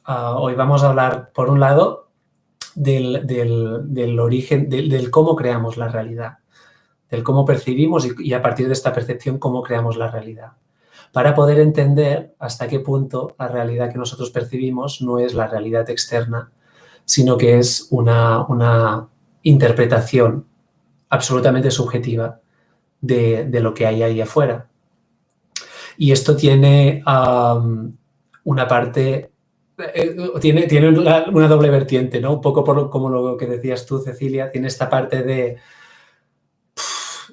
Hoy vamos a hablar, por un lado, del origen, del cómo creamos la realidad, del cómo percibimos y a partir de esta percepción cómo creamos la realidad, para poder entender hasta qué punto la realidad que nosotros percibimos no es la realidad externa, sino que es una interpretación absolutamente subjetiva de lo que hay ahí afuera. Y esto tiene una parte, tiene una doble vertiente, ¿no? Un poco como lo que decías tú, Cecilia, tiene esta parte de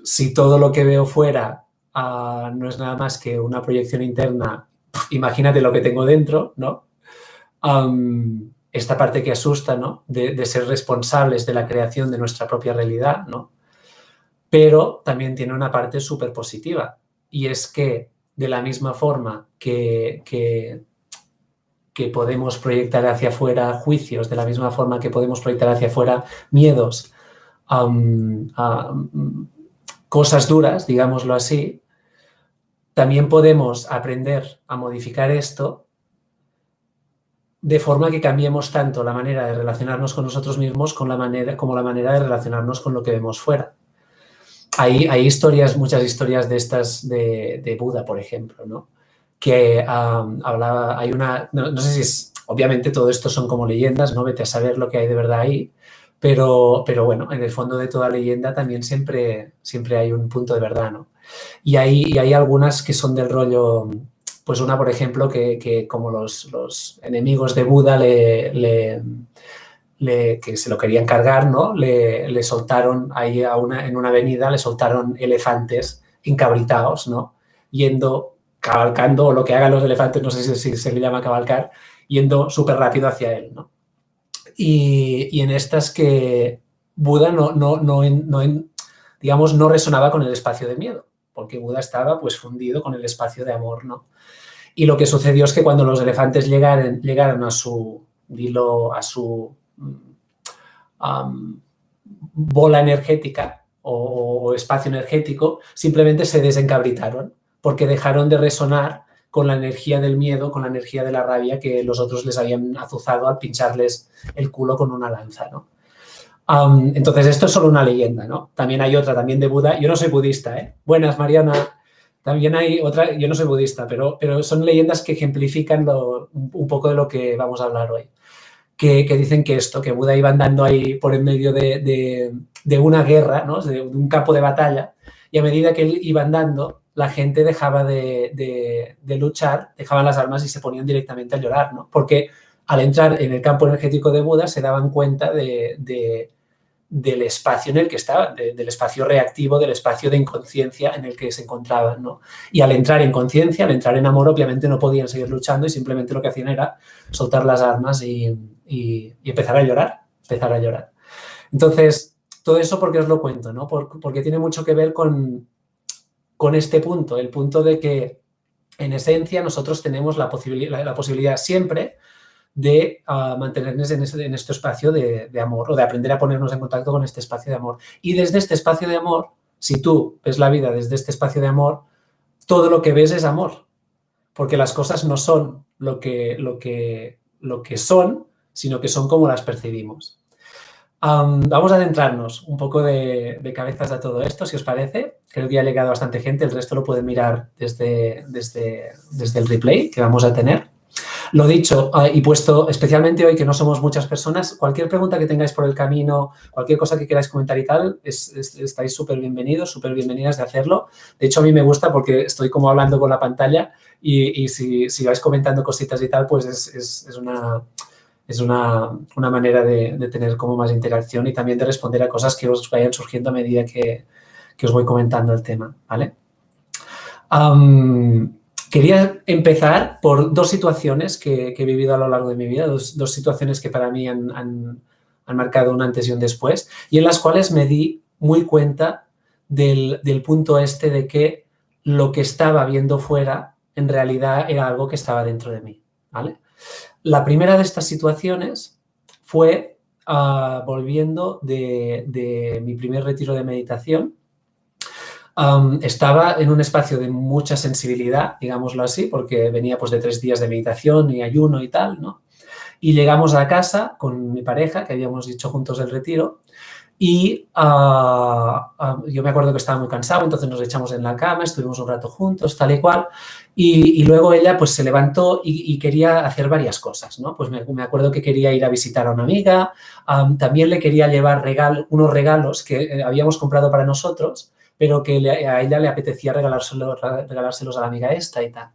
si todo lo que veo fuera no es nada más que una proyección interna, imagínate lo que tengo dentro, ¿no? Esta parte que asusta, ¿no? De ser responsables de la creación de nuestra propia realidad, ¿no? Pero también tiene una parte súper positiva, y es que de la misma forma que podemos proyectar hacia afuera juicios, de la misma forma que podemos proyectar hacia afuera miedos, cosas duras, digámoslo así, también podemos aprender a modificar esto de forma que cambiemos tanto la manera de relacionarnos con nosotros mismos como la manera de relacionarnos con lo que vemos fuera. Hay historias, muchas historias de estas de Buda, por ejemplo, ¿no? Que hablaba, hay una, no sé si es, obviamente todo esto son como leyendas, ¿no? Vete a saber lo que hay de verdad ahí, pero bueno, en el fondo de toda leyenda también siempre hay un punto de verdad, ¿no? Y hay algunas que son del rollo, pues una, por ejemplo, que como los enemigos de Buda que se lo querían cargar, ¿no? Le soltaron ahí en una avenida, le soltaron elefantes encabritados, ¿no? Cabalcando, o lo que hagan los elefantes, no sé si se le llama cabalcar, yendo súper rápido hacia él, ¿no? Y en estas que Buda digamos, no resonaba con el espacio de miedo, porque Buda estaba pues fundido con el espacio de amor, ¿no? Y lo que sucedió es que cuando los elefantes llegaron a su bola energética o espacio energético, simplemente se desencabritaron porque dejaron de resonar con la energía del miedo, con la energía de la rabia que los otros les habían azuzado al pincharles el culo con una lanza, ¿no? Entonces, esto es solo una leyenda, ¿no? También hay otra, también de Buda. Yo no soy budista, ¿eh? Buenas, Mariana. También hay otra, yo no soy budista, pero son leyendas que ejemplifican un poco de lo que vamos a hablar hoy. Que dicen que Buda iba andando ahí por en medio de una guerra, ¿no? De un campo de batalla, y a medida que él iba andando, la gente dejaba de luchar, dejaban las armas y se ponían directamente a llorar, ¿no? Porque al entrar en el campo energético de Buda se daban cuenta del espacio en el que estaban, del espacio reactivo, del espacio de inconsciencia en el que se encontraban, ¿no? Y al entrar en conciencia, al entrar en amor, obviamente no podían seguir luchando y simplemente lo que hacían era soltar las armas y empezar a llorar, Entonces, todo eso, ¿por qué os lo cuento, no? Porque tiene mucho que ver con este punto, el punto de que en esencia nosotros tenemos la posibilidad siempre de mantenernos en este espacio de amor, o de aprender a ponernos en contacto con este espacio de amor. Y desde este espacio de amor, si tú ves la vida desde este espacio de amor, todo lo que ves es amor, porque las cosas no son lo que son, sino que son como las percibimos. Vamos a adentrarnos un poco de cabezas a todo esto, si os parece. Creo que ya ha llegado bastante gente, el resto lo pueden mirar desde el replay que vamos a tener. Lo dicho, y puesto especialmente hoy que no somos muchas personas, cualquier pregunta que tengáis por el camino, cualquier cosa que queráis comentar y tal, estáis súper bienvenidos, súper bienvenidas de hacerlo. De hecho, a mí me gusta porque estoy como hablando con la pantalla y si vais comentando cositas y tal, pues es una manera de tener como más interacción y también de responder a cosas que os vayan surgiendo a medida que os voy comentando el tema, ¿vale? Quería empezar por dos situaciones que he vivido a lo largo de mi vida, dos situaciones que para mí han marcado un antes y un después, y en las cuales me di muy cuenta del punto este de que lo que estaba viendo fuera en realidad era algo que estaba dentro de mí, ¿vale? La primera de estas situaciones fue volviendo de mi primer retiro de meditación. Estaba en un espacio de mucha sensibilidad, digámoslo así, porque venía pues de 3 días de meditación y ayuno y tal, ¿no? Y llegamos a casa con mi pareja, que habíamos dicho juntos el retiro, y yo me acuerdo que estaba muy cansado, entonces nos echamos en la cama, estuvimos un rato juntos, tal y cual, y luego ella pues se levantó y quería hacer varias cosas, ¿no? Pues me acuerdo que quería ir a visitar a una amiga, también le quería llevar unos regalos que habíamos comprado para nosotros, pero que a ella le apetecía regalárselos a la amiga esta y tal.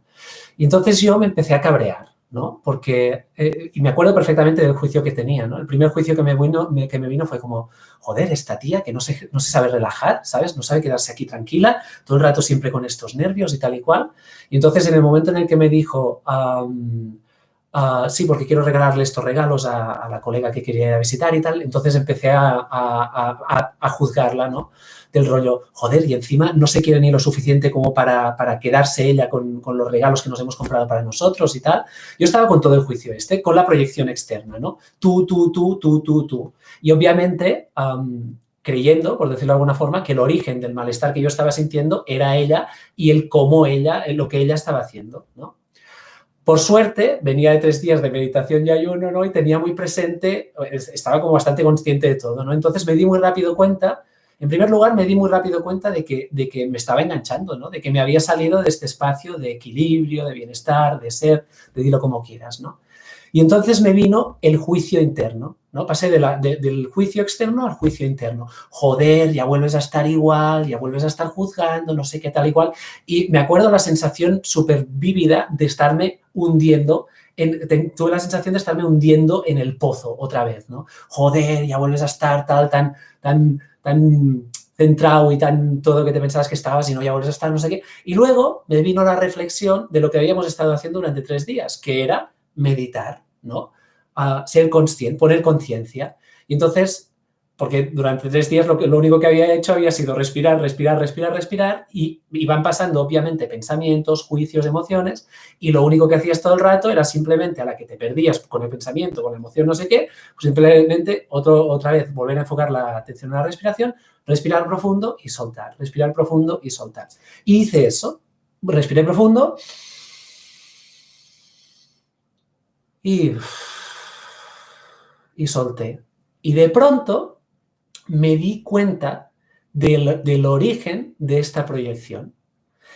Y entonces yo me empecé a cabrear, ¿no? Porque, y me acuerdo perfectamente del juicio que tenía, ¿no? El primer juicio que me vino fue como, joder, esta tía que no se sabe relajar, ¿sabes? No sabe quedarse aquí tranquila, todo el rato siempre con estos nervios y tal y cual. Y entonces en el momento en el que me dijo, sí, porque quiero regalarle estos regalos a la colega que quería ir a visitar y tal, entonces empecé a juzgarla, ¿no? Del rollo, joder, y encima no se quiere ni lo suficiente como para quedarse ella con los regalos que nos hemos comprado para nosotros y tal. Yo estaba con todo el juicio con la proyección externa, ¿no? Tú. Y obviamente, creyendo, por decirlo de alguna forma, que el origen del malestar que yo estaba sintiendo era ella y el cómo ella, lo que ella estaba haciendo, ¿no? Por suerte, venía de 3 días de meditación y ayuno, ¿no? Y tenía muy presente, estaba como bastante consciente de todo, ¿no? Entonces me di muy rápido cuenta, en primer lugar, me di muy rápido cuenta de que me estaba enganchando, ¿no? De que me había salido de este espacio de equilibrio, de bienestar, de ser, de dilo como quieras, ¿no? Y entonces me vino el juicio interno, ¿no? Pasé del juicio externo al juicio interno. Joder, ya vuelves a estar igual, ya vuelves a estar juzgando, no sé qué tal y cual. Y me acuerdo la sensación súper vívida de estarme hundiendo, tuve la sensación de estarme hundiendo en el pozo otra vez, ¿no? Joder, ya vuelves a estar tan centrado y tan todo que te pensabas que estabas y no, ya vuelves a estar no sé qué. Y luego me vino la reflexión de lo que habíamos estado haciendo durante 3 días, que era meditar, ¿no? Ser consciente, poner conciencia. Y entonces, porque durante 3 días lo único que había hecho había sido respirar y van pasando obviamente pensamientos, juicios, emociones, y lo único que hacías todo el rato era simplemente a la que te perdías con el pensamiento, con la emoción, no sé qué, pues simplemente otra vez volver a enfocar la atención en la respiración, respirar profundo y soltar, respirar profundo y soltar. Y hice eso, respiré profundo y solté. Y de pronto me di cuenta del origen de esta proyección.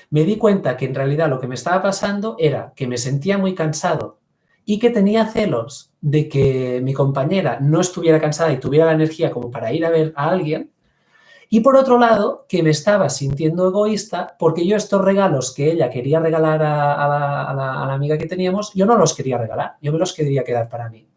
Me di cuenta que en realidad lo que me estaba pasando era que me sentía muy cansado y que tenía celos de que mi compañera no estuviera cansada y tuviera la energía como para ir a ver a alguien. Y por otro lado, que me estaba sintiendo egoísta porque yo estos regalos que ella quería regalar a la amiga que teníamos, yo no los quería regalar, yo me los quería quedar para mí.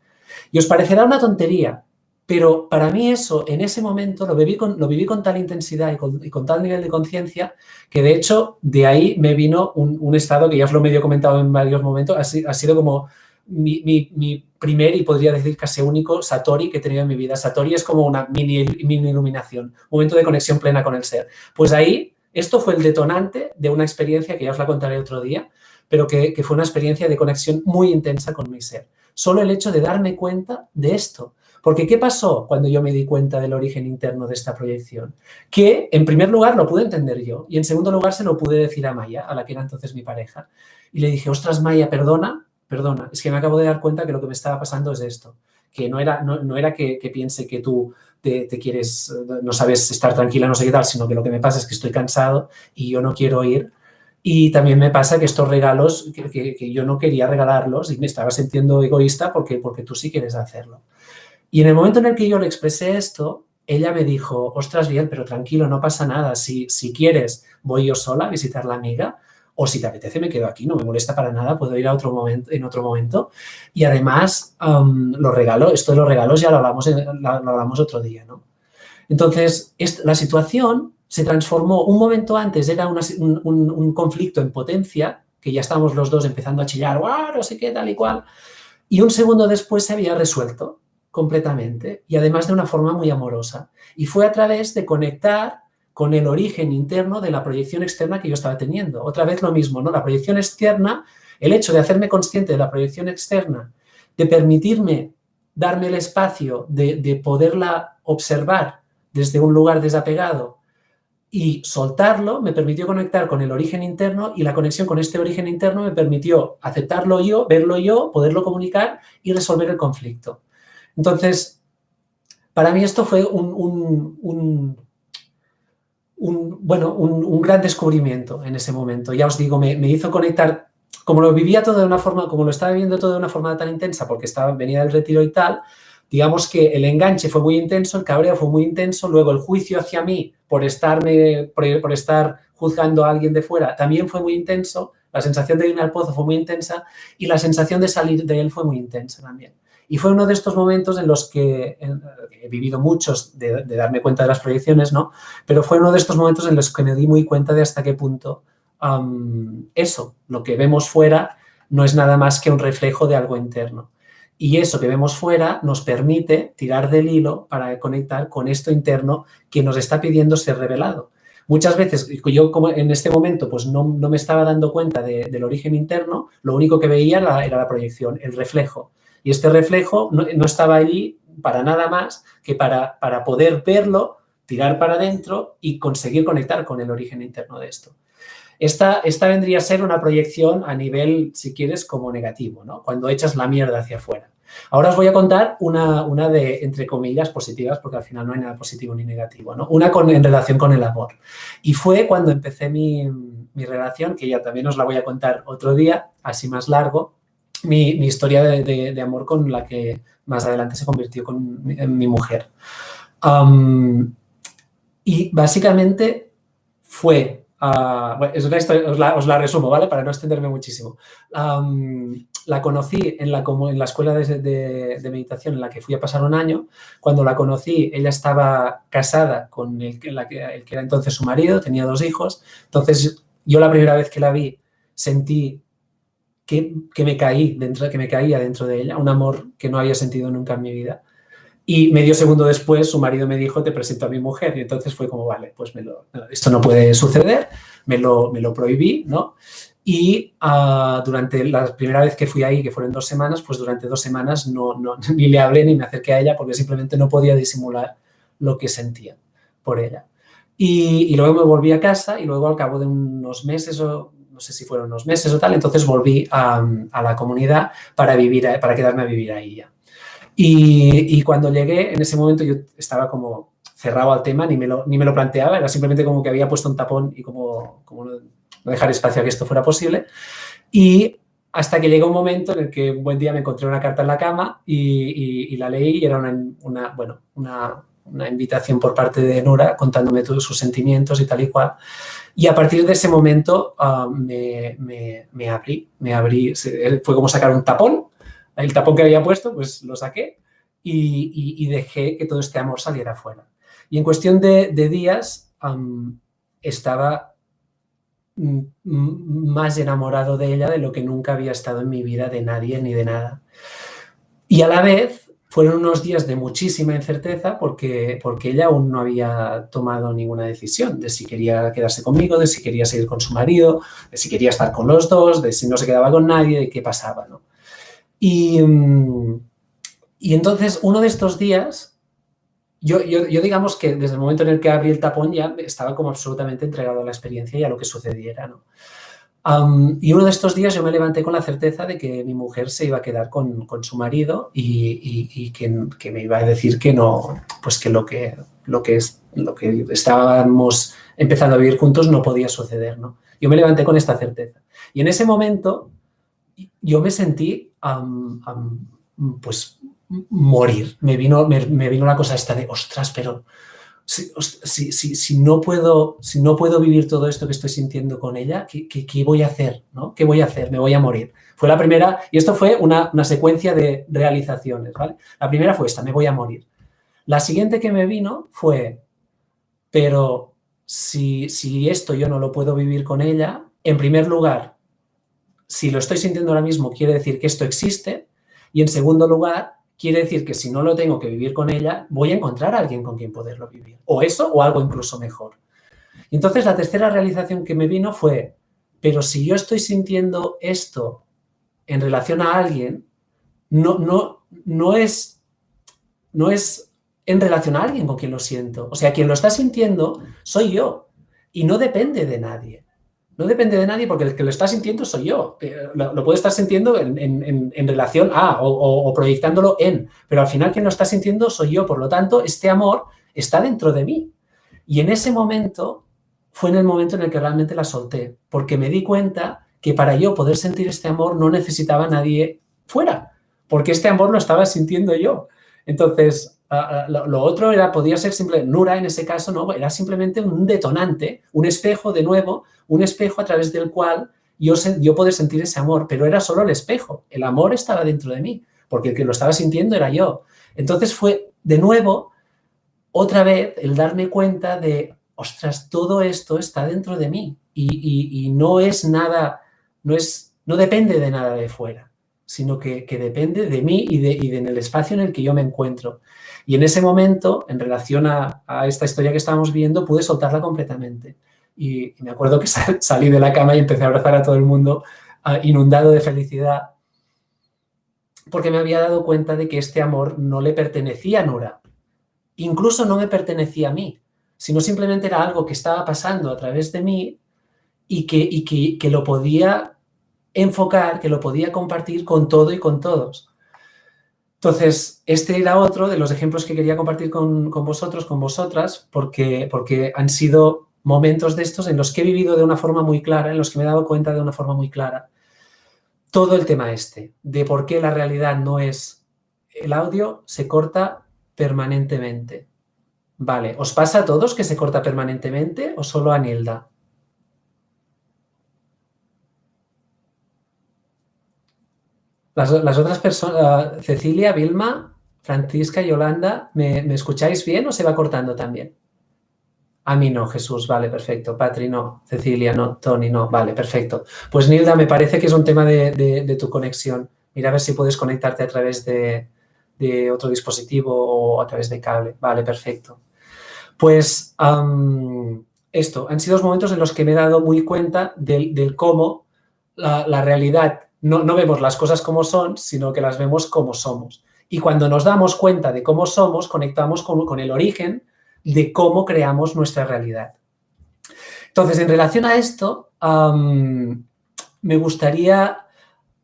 Y os parecerá una tontería, pero para mí eso, en ese momento, lo viví con tal intensidad y con tal nivel de conciencia que, de hecho, de ahí me vino un estado que ya os lo medio comentado en varios momentos, ha sido como mi primer y podría decir casi único Satori que he tenido en mi vida. Satori es como una mini iluminación, un momento de conexión plena con el ser. Pues ahí, esto fue el detonante de una experiencia que ya os la contaré otro día, pero que fue una experiencia de conexión muy intensa con mi ser. Solo el hecho de darme cuenta de esto. Porque ¿qué pasó cuando yo me di cuenta del origen interno de esta proyección? Que, en primer lugar, lo pude entender yo y, en segundo lugar, se lo pude decir a Maya, a la que era entonces mi pareja. Y le dije, ostras, Maya, perdona, es que me acabo de dar cuenta que lo que me estaba pasando es esto. Que no era que piense que tú te quieres, no sabes estar tranquila, no sé qué tal, sino que lo que me pasa es que estoy cansado y yo no quiero ir. Y también me pasa que estos regalos, que yo no quería regalarlos y me estaba sintiendo egoísta porque tú sí quieres hacerlo. Y en el momento en el que yo le expresé esto, ella me dijo, ostras, bien, pero tranquilo, no pasa nada. Si quieres, voy yo sola a visitar a la amiga, o si te apetece, me quedo aquí, no me molesta para nada, puedo ir en otro momento. Y además, esto de los regalos ya lo hablamos otro día, ¿no? Entonces, la situación se transformó. Un momento antes era un conflicto en potencia, que ya estábamos los dos empezando a chillar, ¡guau! No sé qué, tal y cual. Y un segundo después se había resuelto completamente y además de una forma muy amorosa. Y fue a través de conectar con el origen interno de la proyección externa que yo estaba teniendo. Otra vez lo mismo, ¿no? La proyección externa, el hecho de hacerme consciente de la proyección externa, de permitirme darme el espacio de poderla observar desde un lugar desapegado, Y soltarlo me permitió conectar con el origen interno, y la conexión con este origen interno me permitió aceptarlo yo, verlo yo, poderlo comunicar y resolver el conflicto. Entonces, para mí esto fue un gran descubrimiento en ese momento. Ya os digo, me hizo conectar, como lo vivía todo de una forma, como lo estaba viviendo todo de una forma tan intensa, porque venía del retiro y tal, digamos que el enganche fue muy intenso, el cabreo fue muy intenso, luego el juicio hacia mí por estar juzgando a alguien de fuera también fue muy intenso, la sensación de irme al pozo fue muy intensa y la sensación de salir de él fue muy intensa también. Y fue uno de estos momentos en los que he vivido muchos de darme cuenta de las proyecciones, ¿no? Pero fue uno de estos momentos en los que me di muy cuenta de hasta qué punto eso, lo que vemos fuera, no es nada más que un reflejo de algo interno. Y eso que vemos fuera nos permite tirar del hilo para conectar con esto interno que nos está pidiendo ser revelado. Muchas veces, yo como en este momento pues no me estaba dando cuenta del origen interno, lo único que veía era la proyección, el reflejo. Y este reflejo no estaba allí para nada más que para poder verlo, tirar para adentro y conseguir conectar con el origen interno de esto. Esta vendría a ser una proyección a nivel, si quieres, como negativo, ¿no? Cuando echas la mierda hacia afuera. Ahora os voy a contar una de, entre comillas, positivas, porque al final no hay nada positivo ni negativo, ¿no? Una en relación con el amor. Y fue cuando empecé mi relación, que ya también os la voy a contar otro día, así más largo, mi historia de amor con la que más adelante se convirtió en mi mujer. Y básicamente fue... bueno, es una historia, os la resumo, ¿vale? Para no extenderme muchísimo. La conocí en la escuela de meditación en la que fui a pasar un año. Cuando la conocí, ella estaba casada con el que era entonces su marido, tenía 2 hijos. Entonces, yo la primera vez que la vi, sentí que me caía dentro de ella, un amor que no había sentido nunca en mi vida. Y medio segundo después su marido me dijo, te presento a mi mujer. Y entonces fue como, vale, pues esto no puede suceder, me lo prohibí, ¿no? Y durante la primera vez que fui ahí, que fueron 2 semanas, pues durante 2 semanas ni le hablé ni me acerqué a ella porque simplemente no podía disimular lo que sentía por ella. Y luego me volví a casa y luego al cabo de unos meses, o no sé si fueron unos meses o tal, entonces volví a la comunidad para quedarme a vivir ahí ya. Y cuando llegué, en ese momento yo estaba como cerrado al tema, ni me lo planteaba, era simplemente como que había puesto un tapón y como no dejar espacio a que esto fuera posible. Y hasta que llegó un momento en el que un buen día me encontré una carta en la cama y la leí y era una invitación por parte de Nura contándome todos sus sentimientos y tal y cual. Y a partir de ese momento me abrí, fue como sacar un tapón. El tapón que había puesto, pues lo saqué y dejé que todo este amor saliera afuera. Y en cuestión de días estaba más enamorado de ella de lo que nunca había estado en mi vida, de nadie ni de nada. Y a la vez fueron unos días de muchísima incerteza porque ella aún no había tomado ninguna decisión de si quería quedarse conmigo, de si quería seguir con su marido, de si quería estar con los dos, de si no se quedaba con nadie, de qué pasaba, ¿no? Y entonces, uno de estos días, yo digamos que desde el momento en el que abrí el tapón ya estaba como absolutamente entregado a la experiencia y a lo que sucediera, ¿no? Y uno de estos días yo me levanté con la certeza de que mi mujer se iba a quedar con su marido y que me iba a decir que no, pues que lo que estábamos empezando a vivir juntos no podía suceder, ¿no? Yo me levanté con esta certeza. Y en ese momento yo me sentí, pues, morir. Me vino la cosa esta de, ostras, pero si no puedo vivir todo esto que estoy sintiendo con ella, ¿qué voy a hacer? ¿No? ¿Qué voy a hacer? Me voy a morir. Fue la primera, y esto fue una secuencia de realizaciones, ¿vale? La primera fue esta, me voy a morir. La siguiente que me vino fue, pero si esto yo no lo puedo vivir con ella, en primer lugar, si lo estoy sintiendo ahora mismo, quiere decir que esto existe. Y en segundo lugar, quiere decir que si no lo tengo que vivir con ella, voy a encontrar a alguien con quien poderlo vivir. O eso, o algo incluso mejor. Y entonces la tercera realización que me vino fue, pero si yo estoy sintiendo esto en relación a alguien, no es en relación a alguien con quien lo siento. O sea, quien lo está sintiendo soy yo. y no depende de nadie. No depende de nadie porque el que lo está sintiendo soy yo. Lo puedo estar sintiendo en relación a o proyectándolo en, pero al final quien lo está sintiendo soy yo. Por lo tanto, este amor está dentro de mí. Y en ese momento fue en el momento en el que realmente la solté, porque me di cuenta que para yo poder sentir este amor no necesitaba a nadie fuera, porque este amor lo estaba sintiendo yo. Entonces, lo otro podía ser simple, Nura en ese caso, no, era simplemente un detonante, un espejo de nuevo, un espejo a través del cual yo poder sentir ese amor, pero era solo el espejo, el amor estaba dentro de mí, porque el que lo estaba sintiendo era yo. Entonces fue, de nuevo, otra vez el darme cuenta de, ostras, todo esto está dentro de mí y no es nada, no depende de nada de fuera, sino que depende de mí y en el espacio en el que yo me encuentro. Y en ese momento, en relación a esta historia que estábamos viendo, pude soltarla completamente. Y me acuerdo que salí de la cama y empecé a abrazar a todo el mundo, inundado de felicidad, porque me había dado cuenta de que este amor no le pertenecía a Nura. Incluso no me pertenecía a mí, sino simplemente era algo que estaba pasando a través de mí y que lo podía enfocar, que lo podía compartir con todo y con todos. Entonces, este era otro de los ejemplos que quería compartir con vosotros, con vosotras, porque han sido momentos de estos en los que he vivido de una forma muy clara, en los que me he dado cuenta de una forma muy clara todo el tema de por qué la realidad no es el audio, se corta permanentemente. Vale, ¿os pasa a todos que se corta permanentemente o solo a Nilda? Las otras personas, Cecilia, Vilma, Francisca, Yolanda, ¿me escucháis bien o se va cortando también? A mí no, Jesús, vale, perfecto. Patri no, Cecilia no, Tony no, vale, perfecto. Pues Nilda, me parece que es un tema de tu conexión. Mira a ver si puedes conectarte a través de otro dispositivo o a través de cable. Vale, perfecto. Pues esto, han sido los momentos en los que me he dado muy cuenta del cómo la realidad, no vemos las cosas como son, sino que las vemos como somos. Y cuando nos damos cuenta de cómo somos, conectamos con el origen de cómo creamos nuestra realidad. Entonces, en relación a esto, me gustaría...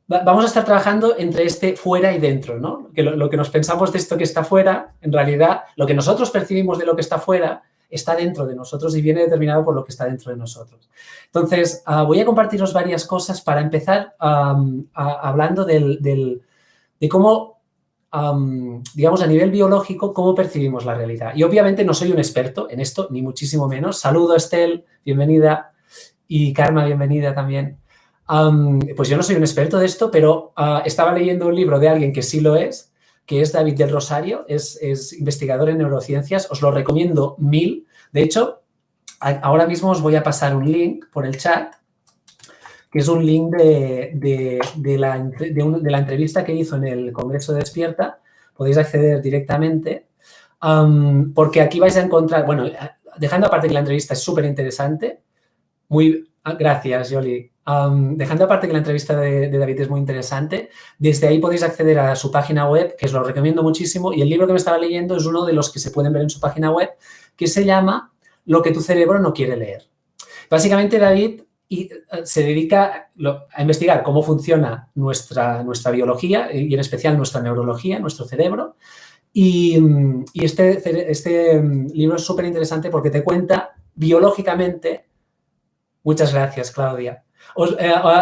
Vamos a estar trabajando entre este fuera y dentro, ¿no? Que lo que nos pensamos de esto que está fuera, en realidad, lo que nosotros percibimos de lo que está fuera está dentro de nosotros y viene determinado por lo que está dentro de nosotros. Entonces, voy a compartiros varias cosas para empezar hablando de cómo, digamos, a nivel biológico, cómo percibimos la realidad. Y obviamente no soy un experto en esto, ni muchísimo menos. Saludo, Estel, bienvenida. Y Karma, bienvenida también. Pues yo no soy un experto de esto, pero estaba leyendo un libro de alguien que sí lo es, que es David del Rosario, es investigador en neurociencias, os lo recomiendo mil. De hecho, ahora mismo os voy a pasar un link por el chat, que es un link de la entrevista que hizo en el Congreso de Despierta. Podéis acceder directamente, porque aquí vais a encontrar, bueno, dejando aparte que la entrevista es súper interesante, gracias, Yoli. Dejando aparte que la entrevista de David es muy interesante, desde ahí podéis acceder a su página web, que os lo recomiendo muchísimo, y el libro que me estaba leyendo es uno de los que se pueden ver en su página web, que se llama Lo que tu cerebro no quiere leer. Básicamente, David se dedica a investigar cómo funciona nuestra biología y en especial nuestra neurología, nuestro cerebro, y este libro es súper interesante porque te cuenta biológicamente. Muchas gracias, Claudia.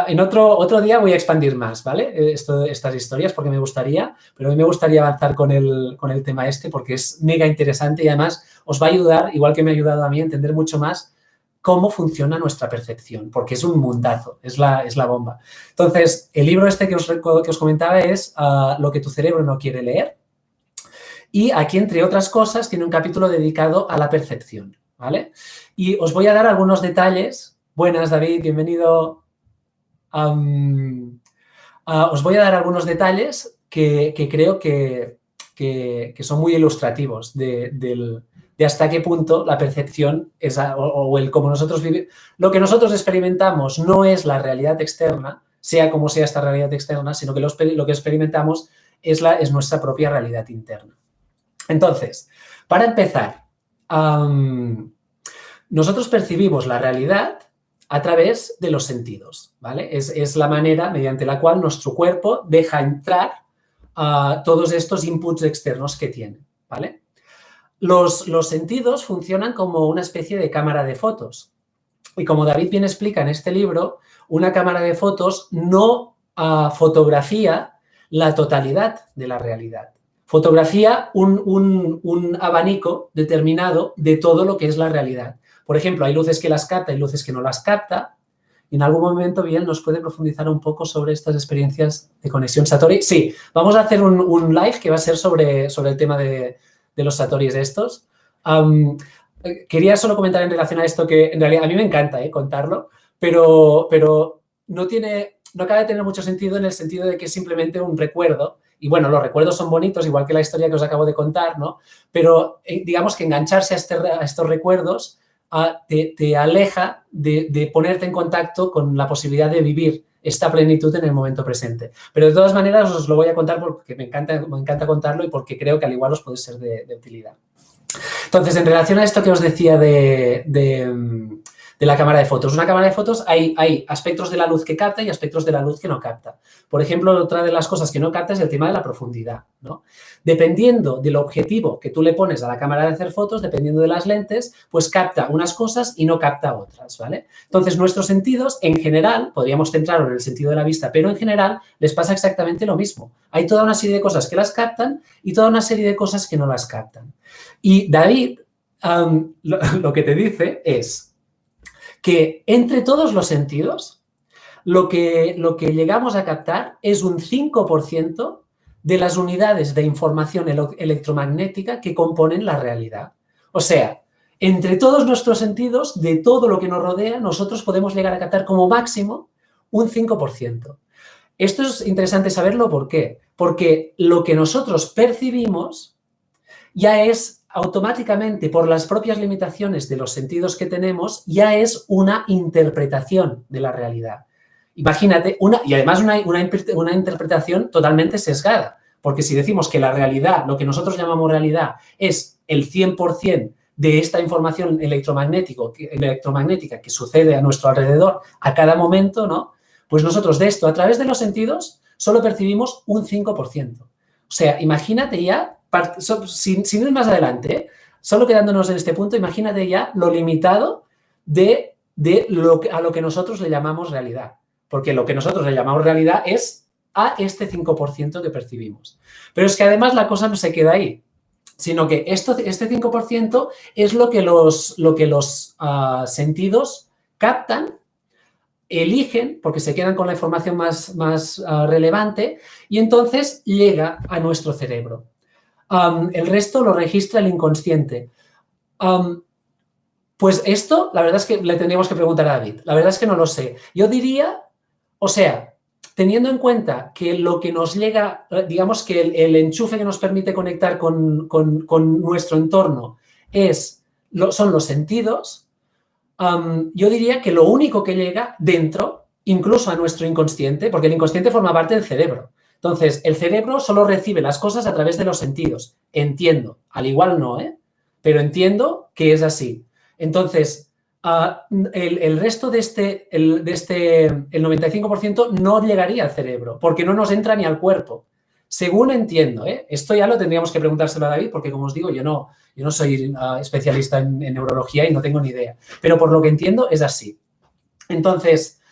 En otro día voy a expandir más, ¿vale? Estas historias porque me gustaría, pero a mí me gustaría avanzar con el tema porque es mega interesante y además os va a ayudar, igual que me ha ayudado a mí, a entender mucho más cómo funciona nuestra percepción, porque es un mundazo, es la bomba. Entonces, el libro que os comentaba es Lo que tu cerebro no quiere leer, y aquí, entre otras cosas, tiene un capítulo dedicado a la percepción, ¿vale? Y os voy a dar algunos detalles. Buenas, David, bienvenido. Os voy a dar algunos detalles que creo que son muy ilustrativos de hasta qué punto la percepción es, o el cómo nosotros vivimos. Lo que nosotros experimentamos no es la realidad externa, sea como sea esta realidad externa, sino que lo que experimentamos es nuestra propia realidad interna. Entonces, para empezar, Nosotros percibimos la realidad a través de los sentidos, ¿vale? Es la manera mediante la cual nuestro cuerpo deja entrar todos estos inputs externos que tiene, ¿vale? Los sentidos funcionan como una especie de cámara de fotos. Y como David bien explica en este libro, una cámara de fotos no fotografía la totalidad de la realidad. Fotografía un abanico determinado de todo lo que es la realidad. Por ejemplo, hay luces que las capta y luces que no las capta. Y en algún momento, Biel, ¿nos puede profundizar un poco sobre estas experiencias de conexión Satori? Sí, vamos a hacer un live que va a ser sobre el tema de los Satoris estos. Quería solo comentar en relación a esto que en realidad a mí me encanta contarlo, pero no acaba de tener mucho sentido en el sentido de que es simplemente un recuerdo. Y bueno, los recuerdos son bonitos, igual que la historia que os acabo de contar, ¿no? Pero digamos que engancharse a estos recuerdos te aleja de ponerte en contacto con la posibilidad de vivir esta plenitud en el momento presente. Pero de todas maneras os lo voy a contar porque me encanta contarlo y porque creo que al igual os puede ser de utilidad. Entonces, en relación a esto que os decía de la cámara de fotos. Una cámara de fotos hay aspectos de la luz que capta y aspectos de la luz que no capta. Por ejemplo, otra de las cosas que no capta es el tema de la profundidad, ¿no? Dependiendo del objetivo que tú le pones a la cámara de hacer fotos, dependiendo de las lentes, pues capta unas cosas y no capta otras, ¿vale? Entonces, nuestros sentidos, en general, podríamos centrarnos en el sentido de la vista, pero en general les pasa exactamente lo mismo. Hay toda una serie de cosas que las captan y toda una serie de cosas que no las captan. Y David lo que te dice es que entre todos los sentidos, lo que llegamos a captar es un 5% de las unidades de información electromagnética que componen la realidad. O sea, entre todos nuestros sentidos, de todo lo que nos rodea, nosotros podemos llegar a captar como máximo un 5%. Esto es interesante saberlo, ¿por qué? Porque lo que nosotros percibimos ya es automáticamente, por las propias limitaciones de los sentidos que tenemos, ya es una interpretación de la realidad. Imagínate, y además una interpretación totalmente sesgada, porque si decimos que la realidad, lo que nosotros llamamos realidad, es el 100% de esta información electromagnética que sucede a nuestro alrededor a cada momento, ¿no? Pues nosotros de esto, a través de los sentidos, solo percibimos un 5%. O sea, imagínate ya, sin ir más adelante, solo quedándonos en este punto, imagínate ya lo limitado a lo que nosotros le llamamos realidad. Porque lo que nosotros le llamamos realidad es a este 5% que percibimos. Pero es que además la cosa no se queda ahí, sino que este 5% es lo que los sentidos captan, eligen, porque se quedan con la información más relevante, y entonces llega a nuestro cerebro. El resto lo registra el inconsciente. Pues esto, la verdad es que le tendríamos que preguntar a David. La verdad es que no lo sé. Yo diría, o sea, teniendo en cuenta que lo que nos llega, digamos que el enchufe que nos permite conectar con nuestro entorno son los sentidos, yo diría que lo único que llega dentro, incluso a nuestro inconsciente, porque el inconsciente forma parte del cerebro. Entonces, el cerebro solo recibe las cosas a través de los sentidos. Entiendo, al igual no, pero entiendo que es así. Entonces, el resto el 95% no llegaría al cerebro, porque no nos entra ni al cuerpo. Según entiendo, esto ya lo tendríamos que preguntárselo a David, porque como os digo, yo no soy especialista en neurología y no tengo ni idea. Pero por lo que entiendo es así. Entonces,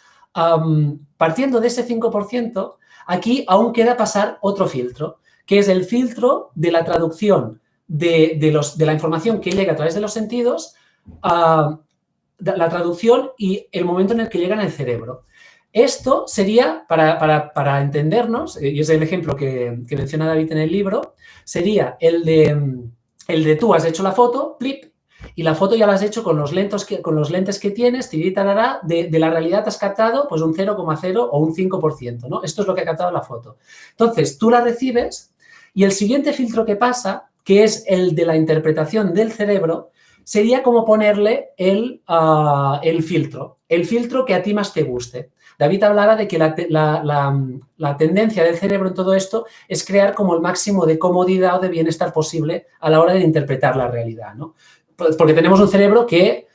partiendo de ese 5%, aquí aún queda pasar otro filtro, que es el filtro de la traducción de la información que llega a través de los sentidos, la traducción y el momento en el que llegan al cerebro. Esto sería, para entendernos, y es el ejemplo que menciona David en el libro, sería el de tú has hecho la foto, plip, y la foto ya la has hecho con los lentes que tienes, tiritarará, de la realidad has captado pues un 0,0 o un 5%, ¿no? Esto es lo que ha captado la foto. Entonces, tú la recibes y el siguiente filtro que pasa, que es el de la interpretación del cerebro, sería como ponerle el filtro que a ti más te guste. David hablaba de que la tendencia del cerebro en todo esto es crear como el máximo de comodidad o de bienestar posible a la hora de interpretar la realidad, ¿no? Porque tenemos un cerebro que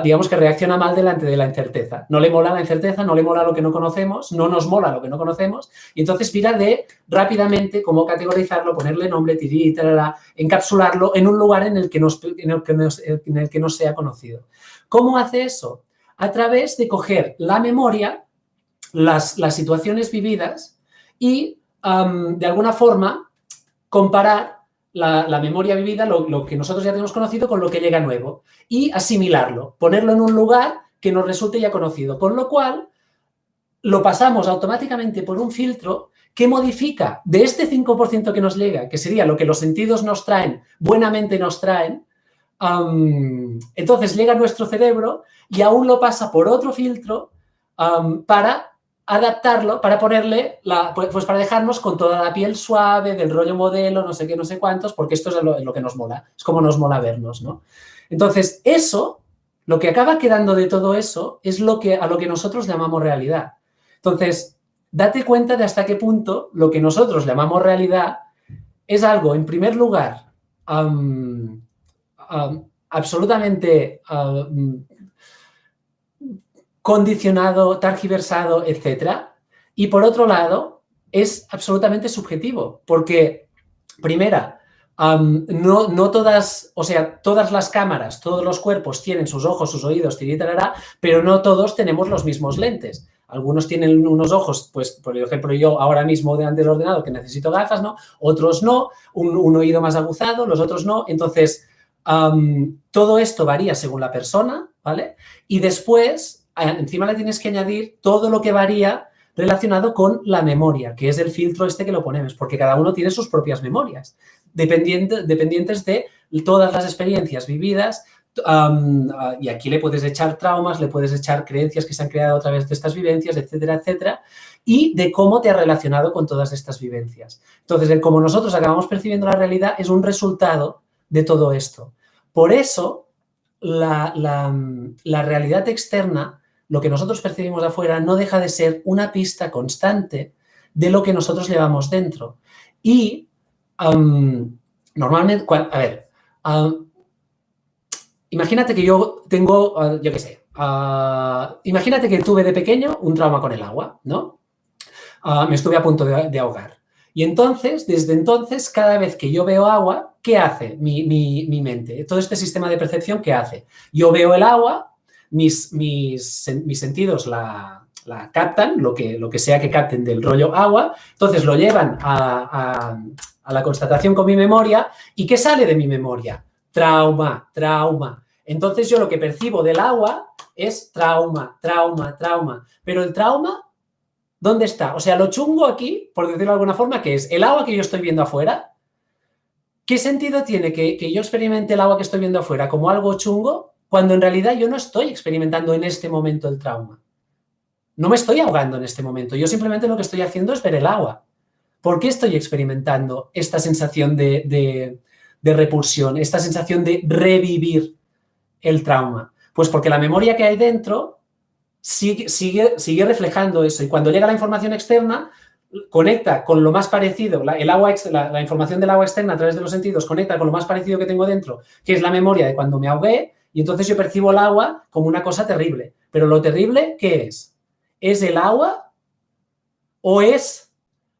digamos que reacciona mal delante de la incerteza. No le mola la incerteza, no le mola lo que no conocemos, no nos mola lo que no conocemos, y entonces mira de rápidamente cómo categorizarlo, ponerle nombre, tirí, tarara, encapsularlo en un lugar en el que no sea conocido. ¿Cómo hace eso? A través de coger la memoria, las situaciones vividas y, de alguna forma, comparar la memoria vivida, lo que nosotros ya tenemos conocido, con lo que llega nuevo y asimilarlo, ponerlo en un lugar que nos resulte ya conocido, con lo cual lo pasamos automáticamente por un filtro que modifica de este 5% que nos llega, que sería lo que los sentidos nos traen, buenamente nos traen, entonces llega a nuestro cerebro y aún lo pasa por otro filtro para adaptarlo, para ponerle, pues para dejarnos con toda la piel suave, del rollo modelo, no sé qué, no sé cuántos, porque esto es lo que nos mola, es como nos mola vernos, ¿no? Entonces, eso, lo que acaba quedando de todo eso, es a lo que nosotros llamamos realidad. Entonces, date cuenta de hasta qué punto lo que nosotros llamamos realidad es algo, en primer lugar, absolutamente condicionado, tergiversado, etcétera. Y por otro lado, es absolutamente subjetivo, porque, primera, no todas, o sea, todas las cámaras, todos los cuerpos tienen sus ojos, sus oídos, tiritarará, pero no todos tenemos los mismos lentes. Algunos tienen unos ojos, pues, por ejemplo, yo ahora mismo delante del ordenador que necesito gafas, ¿no? Otros no, un oído más aguzado, los otros no. Entonces, todo esto varía según la persona, ¿vale? Y después, encima le tienes que añadir todo lo que varía relacionado con la memoria, que es el filtro este que lo ponemos, porque cada uno tiene sus propias memorias, dependientes de todas las experiencias vividas, y aquí le puedes echar traumas, le puedes echar creencias que se han creado a través de estas vivencias, etcétera, etcétera, y de cómo te has relacionado con todas estas vivencias. Entonces, el cómo nosotros acabamos percibiendo la realidad es un resultado de todo esto. Por eso, la realidad externa, lo que nosotros percibimos de afuera, no deja de ser una pista constante de lo que nosotros llevamos dentro. Y normalmente, a ver, imagínate que yo tengo, yo qué sé, imagínate que tuve de pequeño un trauma con el agua, ¿no? Me estuve a punto de ahogar. Y entonces, desde entonces, cada vez que yo veo agua, ¿qué hace mi mente? Todo este sistema de percepción, ¿qué hace? Yo veo el agua, mis sentidos la captan, lo que sea que capten del rollo agua, entonces lo llevan a la constatación con mi memoria. ¿Y qué sale de mi memoria? Trauma, trauma. Entonces yo lo que percibo del agua es trauma, trauma, trauma. Pero el trauma, ¿dónde está? O sea, lo chungo aquí, por decirlo de alguna forma, que es el agua que yo estoy viendo afuera. ¿Qué sentido tiene que yo experimente el agua que estoy viendo afuera como algo chungo cuando en realidad yo no estoy experimentando en este momento el trauma? No me estoy ahogando en este momento. Yo simplemente lo que estoy haciendo es ver el agua. ¿Por qué estoy experimentando esta sensación de repulsión, esta sensación de revivir el trauma? Pues porque la memoria que hay dentro sigue reflejando eso, y cuando llega la información externa, conecta con lo más parecido, la información del agua externa a través de los sentidos conecta con lo más parecido que tengo dentro, que es la memoria de cuando me ahogué, y entonces yo percibo el agua como una cosa terrible. Pero lo terrible, ¿qué es? ¿Es el agua o es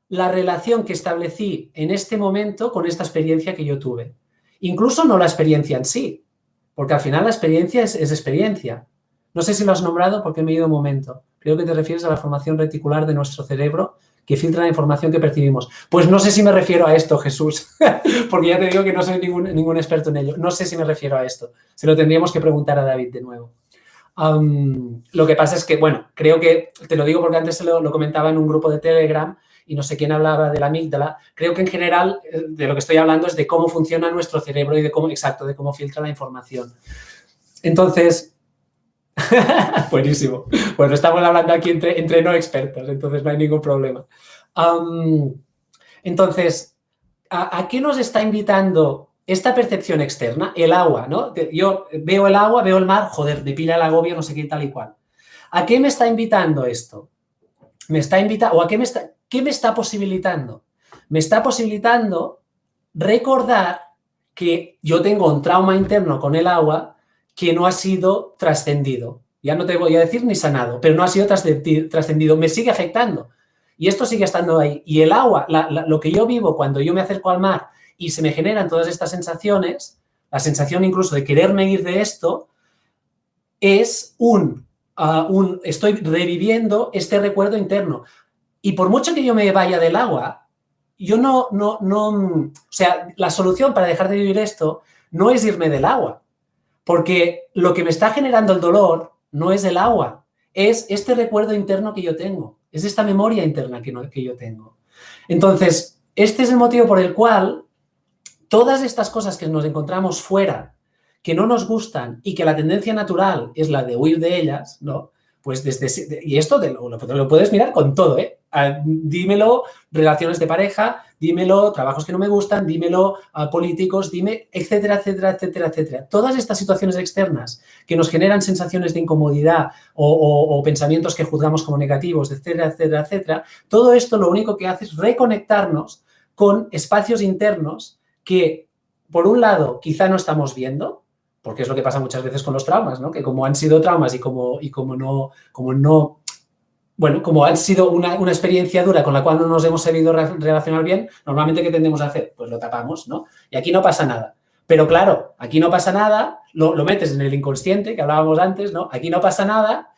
la relación que establecí en este momento con esta experiencia que yo tuve? Incluso no la experiencia en sí, porque al final la experiencia es experiencia. No sé si lo has nombrado porque me he ido un momento. Creo que te refieres a la formación reticular de nuestro cerebro que filtra la información que percibimos. Pues no sé si me refiero a esto, Jesús, porque ya te digo que no soy ningún experto en ello. No sé si me refiero a esto. Se lo tendríamos que preguntar a David de nuevo. Lo que pasa es que, bueno, creo que, te lo digo porque antes lo comentaba en un grupo de Telegram y no sé quién hablaba de la amígdala. Creo que en general de lo que estoy hablando es de cómo funciona nuestro cerebro y de cómo filtra la información. Entonces, buenísimo. Bueno, estamos hablando aquí entre no expertos, entonces no hay ningún problema. Entonces, ¿a qué nos está invitando esta percepción externa? El agua, ¿no? Yo veo el agua, veo el mar, joder, me pila el agobio, no sé qué, tal y cual. ¿A qué me está invitando esto? Me está invitando, o ¿qué me está posibilitando? Me está posibilitando recordar que yo tengo un trauma interno con el agua que no ha sido trascendido. Ya no te voy a decir ni sanado, pero no ha sido trascendido, me sigue afectando. Y esto sigue estando ahí. Y el agua, lo que yo vivo cuando yo me acerco al mar y se me generan todas estas sensaciones, la sensación incluso de quererme ir de esto, es estoy reviviendo este recuerdo interno. Y por mucho que yo me vaya del agua, yo o sea, la solución para dejar de vivir esto no es irme del agua, porque lo que me está generando el dolor no es el agua, es este recuerdo interno que yo tengo, es esta memoria interna que yo tengo. Entonces, este es el motivo por el cual todas estas cosas que nos encontramos fuera, que no nos gustan y que la tendencia natural es la de huir de ellas, ¿no? Pues y esto lo puedes mirar con todo, ¿eh? Dímelo, relaciones de pareja, dímelo, trabajos que no me gustan, dímelo, políticos, dime, etcétera, etcétera, etcétera, etcétera. Todas estas situaciones externas que nos generan sensaciones de incomodidad o pensamientos que juzgamos como negativos, etcétera, etcétera, etcétera, todo esto lo único que hace es reconectarnos con espacios internos que, por un lado, quizá no estamos viendo, porque es lo que pasa muchas veces con los traumas, ¿no? Que como han sido traumas y como han sido una experiencia dura con la cual no nos hemos sabido relacionar bien, normalmente ¿qué tendemos a hacer? Pues lo tapamos, ¿no? Y aquí no pasa nada. Pero claro, aquí no pasa nada, lo metes en el inconsciente, que hablábamos antes, ¿no? Aquí no pasa nada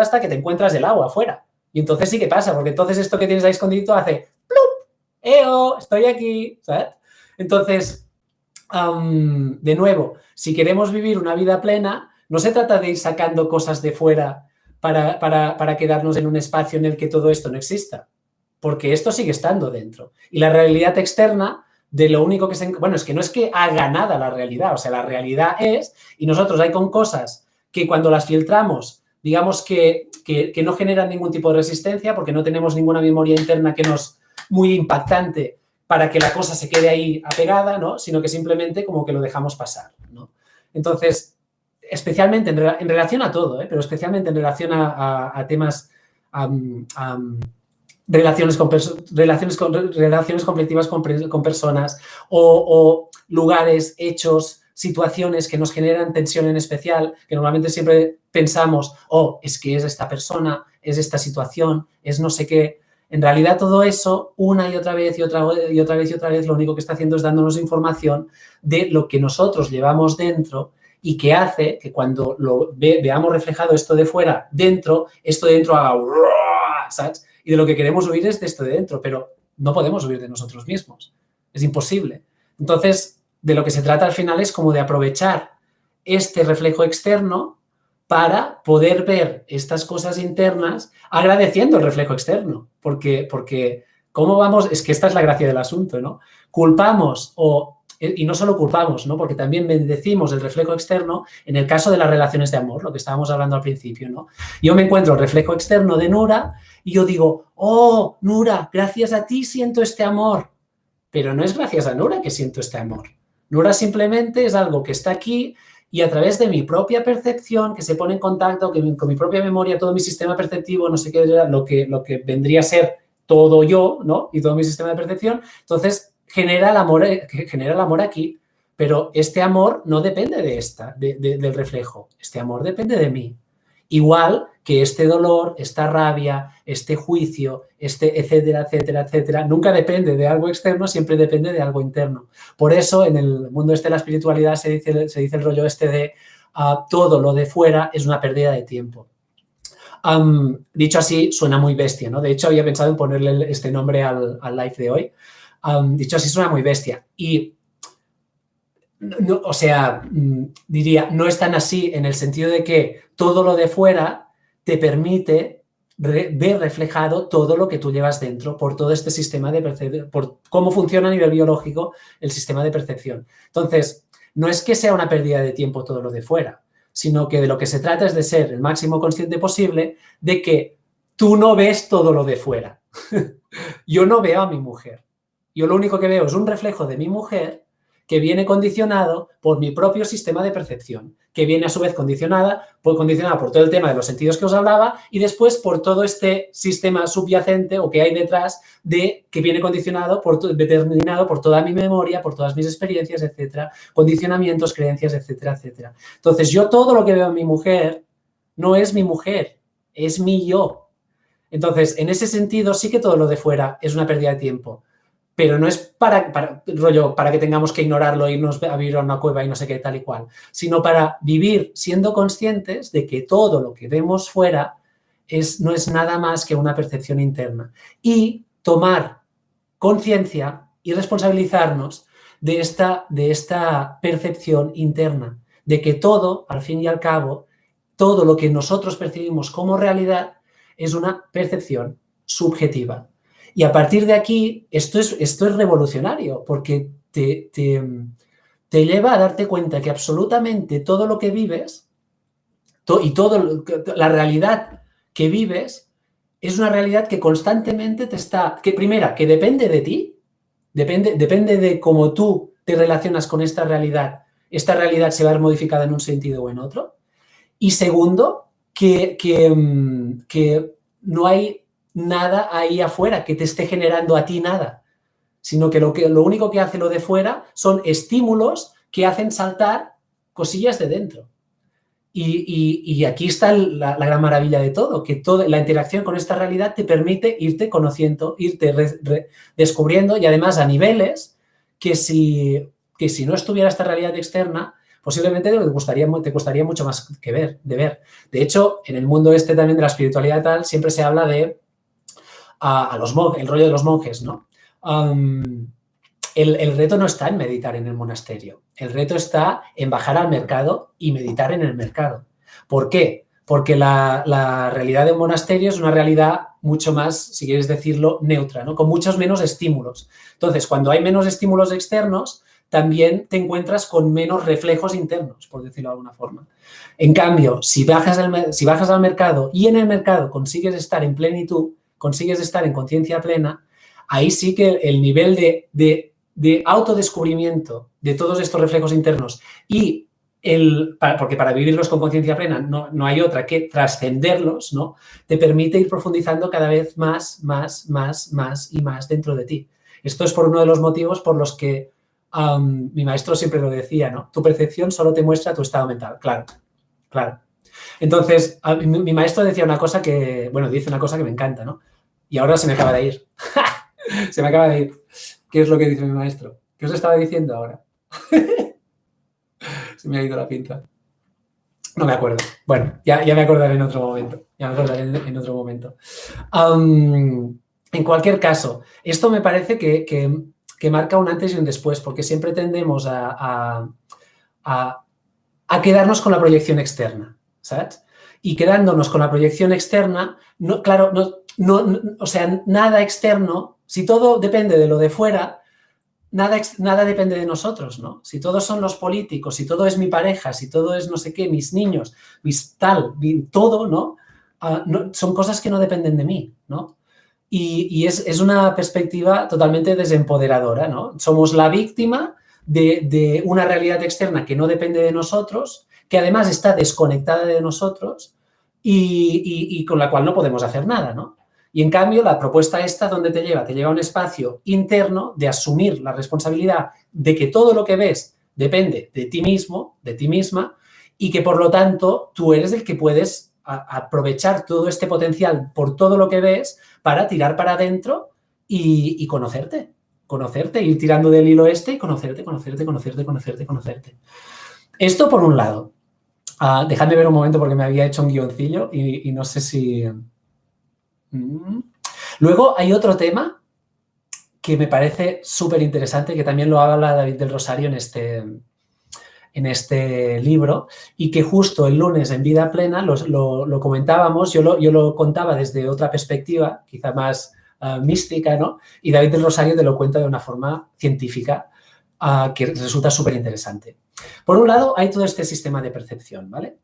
hasta que te encuentras el agua afuera. Y entonces sí que pasa, porque entonces esto que tienes ahí escondido hace ¡plup! ¡Eo! Estoy aquí, ¿sabes? Entonces, de nuevo, si queremos vivir una vida plena, no se trata de ir sacando cosas de fuera para quedarnos en un espacio en el que todo esto no exista, porque esto sigue estando dentro. Y la realidad externa, de lo único que bueno, es que no es que haga nada la realidad, o sea, la realidad es, y nosotros hay con cosas que cuando las filtramos, digamos que no generan ningún tipo de resistencia, porque no tenemos ninguna memoria interna que nos muy impactante para que la cosa se quede ahí apegada, ¿no? Sino que simplemente como que lo dejamos pasar, ¿no? Entonces, especialmente en relación a todo, pero especialmente en relación a temas, relaciones conflictivas con personas o lugares, hechos, situaciones que nos generan tensión en especial, que normalmente siempre pensamos, es que es esta persona, es esta situación, es no sé qué. En realidad todo eso, una y otra vez y otra vez y otra vez y otra vez, lo único que está haciendo es dándonos información de lo que nosotros llevamos dentro y que hace que cuando veamos reflejado esto de fuera, esto de dentro haga, ¿sabes? Y de lo que queremos huir es de esto de dentro, pero no podemos huir de nosotros mismos. Es imposible. Entonces, de lo que se trata al final es como de aprovechar este reflejo externo para poder ver estas cosas internas agradeciendo el reflejo externo. Porque ¿cómo vamos? Es que esta es la gracia del asunto, ¿no? Culpamos y no solo culpamos, ¿no? Porque también bendecimos el reflejo externo en el caso de las relaciones de amor, lo que estábamos hablando al principio, ¿no? Yo me encuentro el reflejo externo de Nura y yo digo, Nura, gracias a ti siento este amor. Pero no es gracias a Nura que siento este amor. Nura simplemente es algo que está aquí y a través de mi propia percepción, que se pone en contacto con mi propia memoria, todo mi sistema perceptivo, no sé qué, lo que vendría a ser todo yo, ¿no? Y todo mi sistema de percepción, entonces genera el amor aquí, pero este amor no depende del reflejo, este amor depende de mí. Igual que este dolor, esta rabia, este juicio, etcétera, etcétera, etcétera, nunca depende de algo externo, siempre depende de algo interno. Por eso, en el mundo de la espiritualidad se dice el rollo de todo lo de fuera es una pérdida de tiempo. Dicho así, suena muy bestia, ¿no? De hecho, había pensado en ponerle este nombre al live de hoy. Dicho así, suena muy bestia. Y no, o sea, diría, no es tan así en el sentido de que todo lo de fuera te permite ver reflejado todo lo que tú llevas dentro por todo este sistema de percepción, por cómo funciona a nivel biológico el sistema de percepción. Entonces, no es que sea una pérdida de tiempo todo lo de fuera, sino que de lo que se trata es de ser el máximo consciente posible de que tú no ves todo lo de fuera. Yo no veo a mi mujer. Yo lo único que veo es un reflejo de mi mujer que viene condicionado por mi propio sistema de percepción, que viene a su vez condicionada por todo el tema de los sentidos que os hablaba y después por todo este sistema subyacente o que hay detrás que viene condicionado, determinado por toda mi memoria, por todas mis experiencias, etcétera, condicionamientos, creencias, etcétera, etcétera. Entonces, yo todo lo que veo en mi mujer no es mi mujer, es mi yo. Entonces, en ese sentido, sí que todo lo de fuera es una pérdida de tiempo. Pero no es para que tengamos que ignorarlo, irnos a vivir a una cueva y no sé qué, tal y cual, sino para vivir siendo conscientes de que todo lo que vemos fuera no es nada más que una percepción interna. Y tomar conciencia y responsabilizarnos de esta percepción interna, de que todo, al fin y al cabo, todo lo que nosotros percibimos como realidad es una percepción subjetiva. Y a partir de aquí, esto es revolucionario, porque te lleva a darte cuenta que absolutamente todo lo que vives y toda la realidad que vives es una realidad que constantemente que depende de ti, depende de cómo tú te relacionas con esta realidad se va a ver modificada en un sentido o en otro. Y segundo, que no hay nada ahí afuera que te esté generando a ti nada, sino que lo único que hace lo de fuera son estímulos que hacen saltar cosillas de dentro. Y aquí está la gran maravilla de todo, que toda la interacción con esta realidad te permite irte conociendo, irte descubriendo y además a niveles que si no estuviera esta realidad externa, posiblemente te costaría mucho más de ver. De hecho, en el mundo también de la espiritualidad tal, siempre se habla de el rollo de los monjes, ¿no? El reto no está en meditar en el monasterio. El reto está en bajar al mercado y meditar en el mercado. ¿Por qué? Porque la realidad del monasterio es una realidad mucho más, si quieres decirlo, neutra, ¿no? Con muchos menos estímulos. Entonces, cuando hay menos estímulos externos, también te encuentras con menos reflejos internos, por decirlo de alguna forma. En cambio, si bajas al mercado y en el mercado consigues estar en plenitud, consigues estar en conciencia plena, ahí sí que el nivel de autodescubrimiento de todos estos reflejos internos y porque para vivirlos con conciencia plena no hay otra que trascenderlos, ¿no? Te permite ir profundizando cada vez más y más dentro de ti. Esto es por uno de los motivos por los que mi maestro siempre lo decía, ¿no? Tu percepción solo te muestra tu estado mental. Claro. Entonces, mi maestro decía una cosa dice una cosa que me encanta, ¿no? Y ahora se me acaba de ir. Se me acaba de ir. ¿Qué es lo que dice mi maestro? ¿Qué os estaba diciendo ahora? Se me ha ido la pinta. No me acuerdo. Bueno, ya me acordaré en otro momento. En cualquier caso, esto me parece que marca un antes y un después, porque siempre tendemos a quedarnos con la proyección externa, ¿sabes? Y quedándonos con la proyección externa, o sea, nada externo, si todo depende de lo de fuera, nada depende de nosotros, ¿no? Si todos son los políticos, si todo es mi pareja, si todo es no sé qué, mis niños, todo, ¿no? Son cosas que no dependen de mí, ¿no? Y es una perspectiva totalmente desempoderadora, ¿no? Somos la víctima de una realidad externa que no depende de nosotros, que además está desconectada de nosotros y con la cual no podemos hacer nada, ¿no? Y en cambio, la propuesta esta, ¿dónde te lleva? Te lleva a un espacio interno de asumir la responsabilidad de que todo lo que ves depende de ti mismo, de ti misma, y que por lo tanto tú eres el que puedes aprovechar todo este potencial por todo lo que ves para tirar para adentro y conocerte, ir tirando del hilo y conocerte. Esto por un lado. Dejadme ver un momento porque me había hecho un guioncillo y no sé si... Luego hay otro tema que me parece súper interesante, que también lo habla David del Rosario en este libro, y que justo el lunes en Vida Plena lo comentábamos, yo lo contaba desde otra perspectiva, quizá más mística, ¿no? Y David del Rosario te lo cuenta de una forma científica que resulta súper interesante. Por un lado, hay todo este sistema de percepción, ¿vale?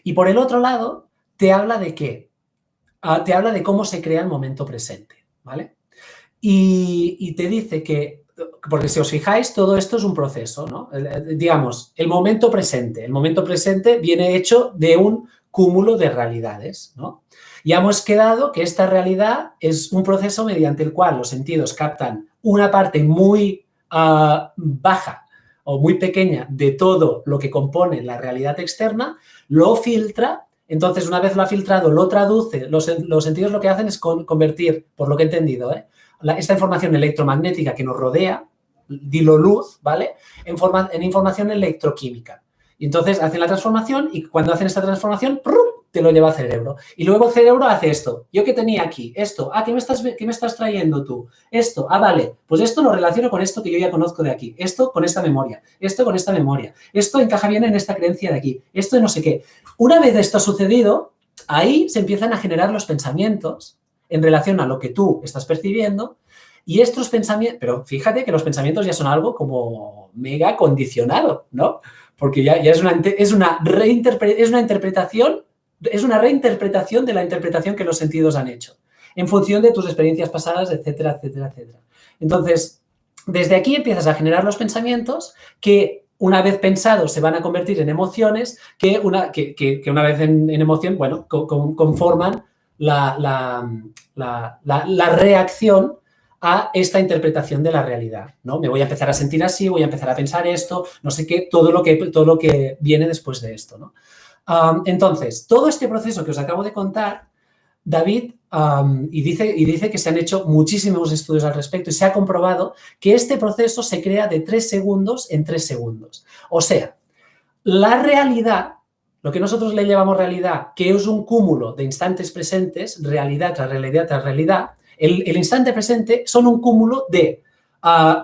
Y por el otro lado, te habla de qué? Te habla de cómo se crea el momento presente, ¿vale? Y te dice que porque si os fijáis, todo esto es un proceso, ¿no? Digamos, el momento presente. El momento presente viene hecho de un cúmulo de realidades, ¿no? Ya hemos quedado que esta realidad es un proceso mediante el cual los sentidos captan una parte muy baja o muy pequeña de todo lo que compone la realidad externa, lo filtra. Entonces, una vez lo ha filtrado, lo traduce. Los sentidos lo que hacen es convertir, por lo que he entendido, esta información electromagnética que nos rodea, dilo luz, ¿vale? En información electroquímica. Y entonces hacen la transformación y cuando hacen esta transformación, ¡prum!, te lo lleva al cerebro. Y luego el cerebro hace esto. Yo que tenía aquí, esto. ¿Qué me estás trayendo tú? Esto. Vale. Pues esto lo relaciono con esto que yo ya conozco de aquí. Esto con esta memoria. Esto con esta memoria. Esto encaja bien en esta creencia de aquí. Esto no sé qué. Una vez esto ha sucedido, ahí se empiezan a generar los pensamientos en relación a lo que tú estás percibiendo. Y estos pensamientos, pero fíjate que los pensamientos ya son algo como mega condicionado, ¿no? Porque ya es una reinterpretación de la interpretación que los sentidos han hecho, en función de tus experiencias pasadas, etcétera, etcétera, etcétera. Entonces, desde aquí empiezas a generar los pensamientos que, una vez pensados, se van a convertir en emociones que una vez en emoción, bueno, conforman la reacción a esta interpretación de la realidad, ¿no? Me voy a empezar a sentir así, voy a empezar a pensar esto, no sé qué, todo lo que viene después de esto, ¿no? Entonces, todo este proceso que os acabo de contar, David, y dice que se han hecho muchísimos estudios al respecto y se ha comprobado que este proceso se crea de 3 segundos en 3 segundos. O sea, la realidad, lo que nosotros le llamamos realidad, que es un cúmulo de instantes presentes, realidad tras realidad tras realidad, el instante presente son un cúmulo de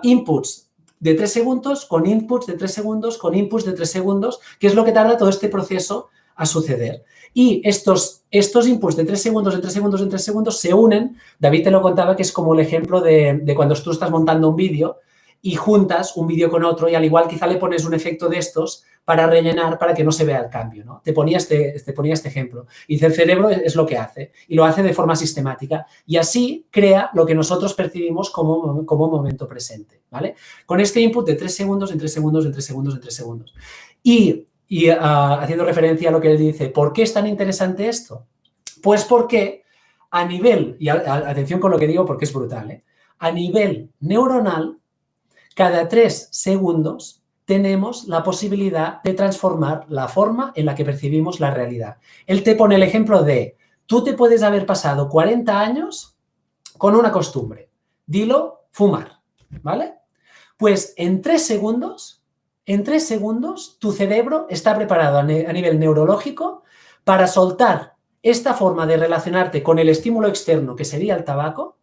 inputs de 3 segundos con inputs de 3 segundos con inputs de 3 segundos, que es lo que tarda todo este proceso a suceder. Y estos inputs de 3 segundos en 3 segundos en 3 segundos se unen. David te lo contaba, que es como el ejemplo de cuando tú estás montando un vídeo y juntas un vídeo con otro y al igual quizá le pones un efecto de estos para rellenar, para que no se vea el cambio, ¿no? Te ponía este ejemplo. Y el cerebro es lo que hace, y lo hace de forma sistemática. Y así crea lo que nosotros percibimos como momento presente, ¿vale? Con este input de 3 segundos en 3 segundos en 3 segundos en 3 segundos. Y haciendo referencia a lo que él dice, ¿por qué es tan interesante esto? Pues porque a nivel, y atención con lo que digo porque es brutal, a nivel neuronal, cada 3 segundos tenemos la posibilidad de transformar la forma en la que percibimos la realidad. Él te pone el ejemplo de, tú te puedes haber pasado 40 años con una costumbre. Dilo, fumar, ¿vale? Pues en 3 segundos, tu cerebro está preparado a nivel neurológico para soltar esta forma de relacionarte con el estímulo externo, que sería el tabaco,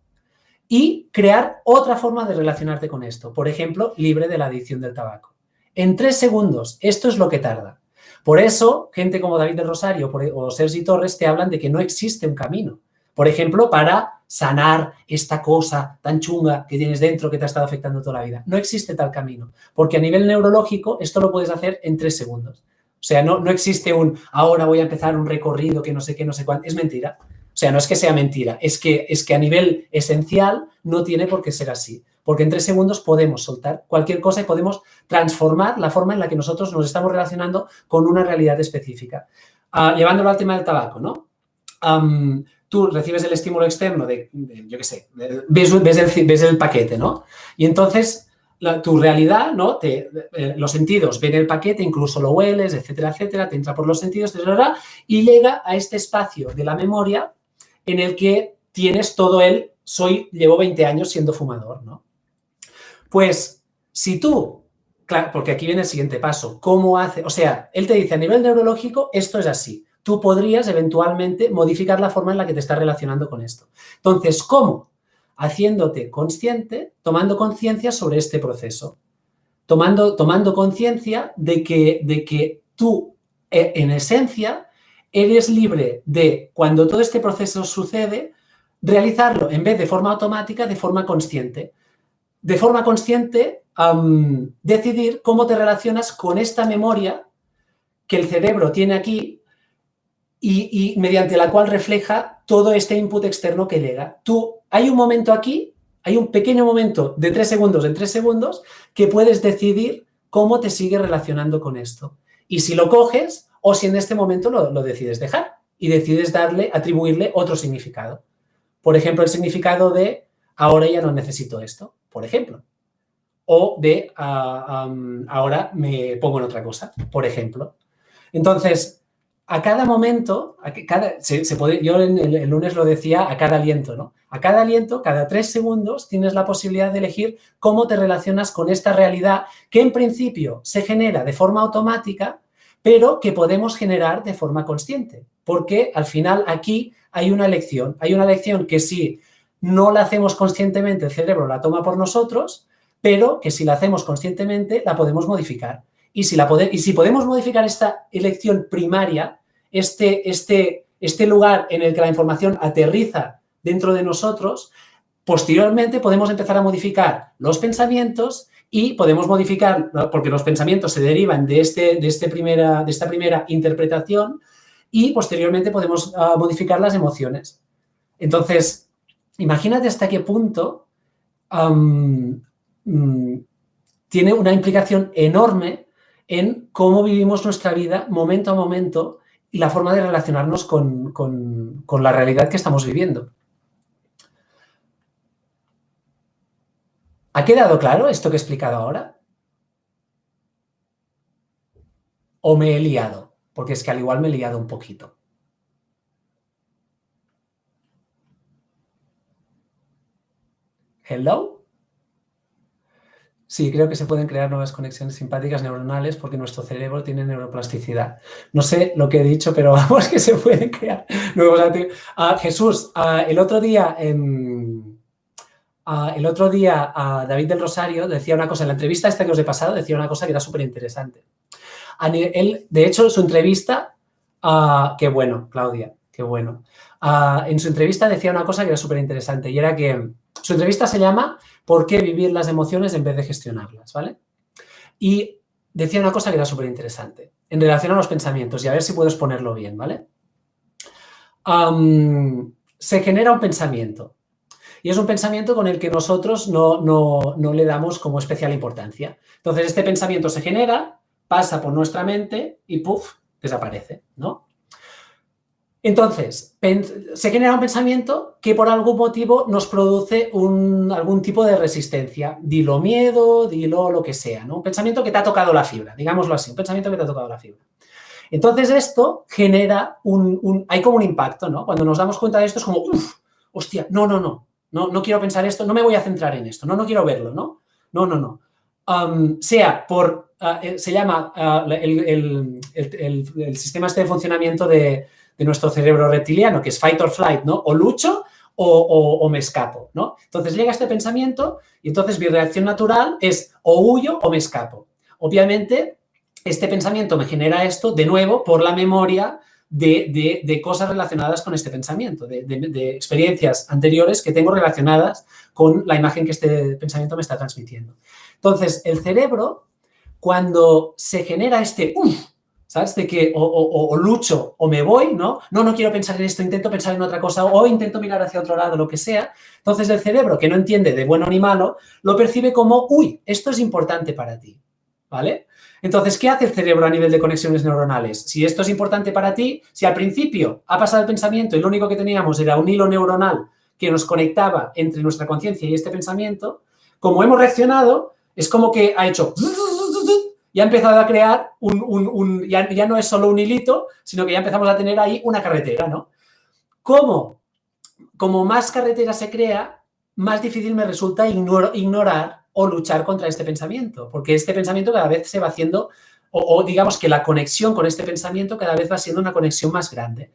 y crear otra forma de relacionarte con esto. Por ejemplo, libre de la adicción del tabaco. En 3 segundos, esto es lo que tarda. Por eso, gente como David del Rosario o Sergi Torres te hablan de que no existe un camino. Por ejemplo, para sanar esta cosa tan chunga que tienes dentro que te ha estado afectando toda la vida. No existe tal camino, porque a nivel neurológico esto lo puedes hacer en 3 segundos. O sea, no existe ahora voy a empezar un recorrido que no sé qué, no sé cuánto. Es mentira. O sea, no es que sea mentira, es que a nivel esencial no tiene por qué ser así. Porque en 3 segundos podemos soltar cualquier cosa y podemos transformar la forma en la que nosotros nos estamos relacionando con una realidad específica. Llevándolo al tema del tabaco, ¿no? Tú recibes el estímulo externo yo qué sé, ves el paquete, ¿no? Y entonces tu realidad, ¿no? Los sentidos ven el paquete, incluso lo hueles, etcétera, etcétera, te entra por los sentidos, etcétera, y llega a este espacio de la memoria en el que tienes todo llevo 20 años siendo fumador, ¿no? Pues si tú, claro, porque aquí viene el siguiente paso, ¿cómo hace? O sea, él te dice a nivel neurológico, esto es así. Tú podrías eventualmente modificar la forma en la que te estás relacionando con esto. Entonces, ¿cómo? Haciéndote consciente, tomando conciencia sobre este proceso. Tomando conciencia de que tú, en esencia, eres libre de, cuando todo este proceso sucede, realizarlo en vez de forma automática, de forma consciente. De forma consciente, decidir cómo te relacionas con esta memoria que el cerebro tiene aquí y mediante la cual refleja todo este input externo que llega. Hay un momento aquí Hay un pequeño momento de 3 segundos en 3 segundos que puedes decidir cómo te sigues relacionando con esto. Y si lo coges o si en este momento lo decides dejar y decides atribuirle otro significado. Por ejemplo, el significado de ahora ya no necesito esto, por ejemplo. O de ahora me pongo en otra cosa, por ejemplo. Entonces, a cada momento, yo el lunes lo decía, a cada aliento, ¿no? A cada aliento, cada 3 segundos, tienes la posibilidad de elegir cómo te relacionas con esta realidad que en principio se genera de forma automática, pero que podemos generar de forma consciente. Porque al final aquí hay una elección que si no la hacemos conscientemente, el cerebro la toma por nosotros, pero que si la hacemos conscientemente, la podemos modificar. Y si podemos modificar esta elección primaria, este lugar en el que la información aterriza dentro de nosotros, posteriormente podemos empezar a modificar los pensamientos y podemos modificar, porque los pensamientos se derivan de esta primera interpretación y posteriormente podemos modificar las emociones. Entonces, imagínate hasta qué punto tiene una implicación enorme en cómo vivimos nuestra vida momento a momento y la forma de relacionarnos con la realidad que estamos viviendo. ¿Ha quedado claro esto que he explicado ahora? ¿O me he liado? Porque es que al igual me he liado un poquito. ¿Hello? Sí, creo que se pueden crear nuevas conexiones simpáticas neuronales porque nuestro cerebro tiene neuroplasticidad. No sé lo que he dicho, pero vamos que se pueden crear nuevos. Jesús, el otro día David del Rosario decía una cosa, en la entrevista esta que os he pasado, decía una cosa que era súper interesante. De hecho, su entrevista, qué bueno, Claudia, qué bueno. En su entrevista decía una cosa que era súper interesante y era que su entrevista se llama ¿Por qué vivir las emociones en vez de gestionarlas? ¿Vale? Y decía una cosa que era súper interesante en relación a los pensamientos y a ver si puedo exponerlo bien, ¿vale? Se genera un pensamiento y es un pensamiento con el que nosotros no le damos como especial importancia. Entonces, este pensamiento se genera, pasa por nuestra mente y ¡puf!, desaparece, ¿no? Entonces, se genera un pensamiento que por algún motivo nos produce algún tipo de resistencia. Dilo miedo, dilo lo que sea, ¿no? Un pensamiento que te ha tocado la fibra, digámoslo así, un pensamiento que te ha tocado la fibra. Entonces, esto genera hay como un impacto, ¿no? Cuando nos damos cuenta de esto es como, uff, hostia, no quiero pensar esto, no me voy a centrar en esto, no quiero verlo, ¿no? No. Se llama el sistema este de funcionamiento de nuestro cerebro reptiliano, que es fight or flight, ¿no? O lucho o me escapo, ¿no? Entonces llega este pensamiento y entonces mi reacción natural es o huyo o me escapo. Obviamente, este pensamiento me genera esto, de nuevo, por la memoria de cosas relacionadas con este pensamiento, de experiencias anteriores que tengo relacionadas con la imagen que este pensamiento me está transmitiendo. Entonces, el cerebro, cuando se genera ¿sabes? De que o lucho o me voy, ¿no? No quiero pensar en esto, intento pensar en otra cosa o intento mirar hacia otro lado, lo que sea. Entonces, el cerebro, que no entiende de bueno ni malo, lo percibe como, uy, esto es importante para ti, ¿vale? Entonces, ¿qué hace el cerebro a nivel de conexiones neuronales? Si esto es importante para ti, si al principio ha pasado el pensamiento y lo único que teníamos era un hilo neuronal que nos conectaba entre nuestra conciencia y este pensamiento, como hemos reaccionado, es como que ha hecho y ha empezado a crear ya no es solo un hilito, sino que ya empezamos a tener ahí una carretera, ¿no? Como más carretera se crea, más difícil me resulta ignorar o luchar contra este pensamiento, porque este pensamiento cada vez se va haciendo, o digamos que la conexión con este pensamiento cada vez va siendo una conexión más grande.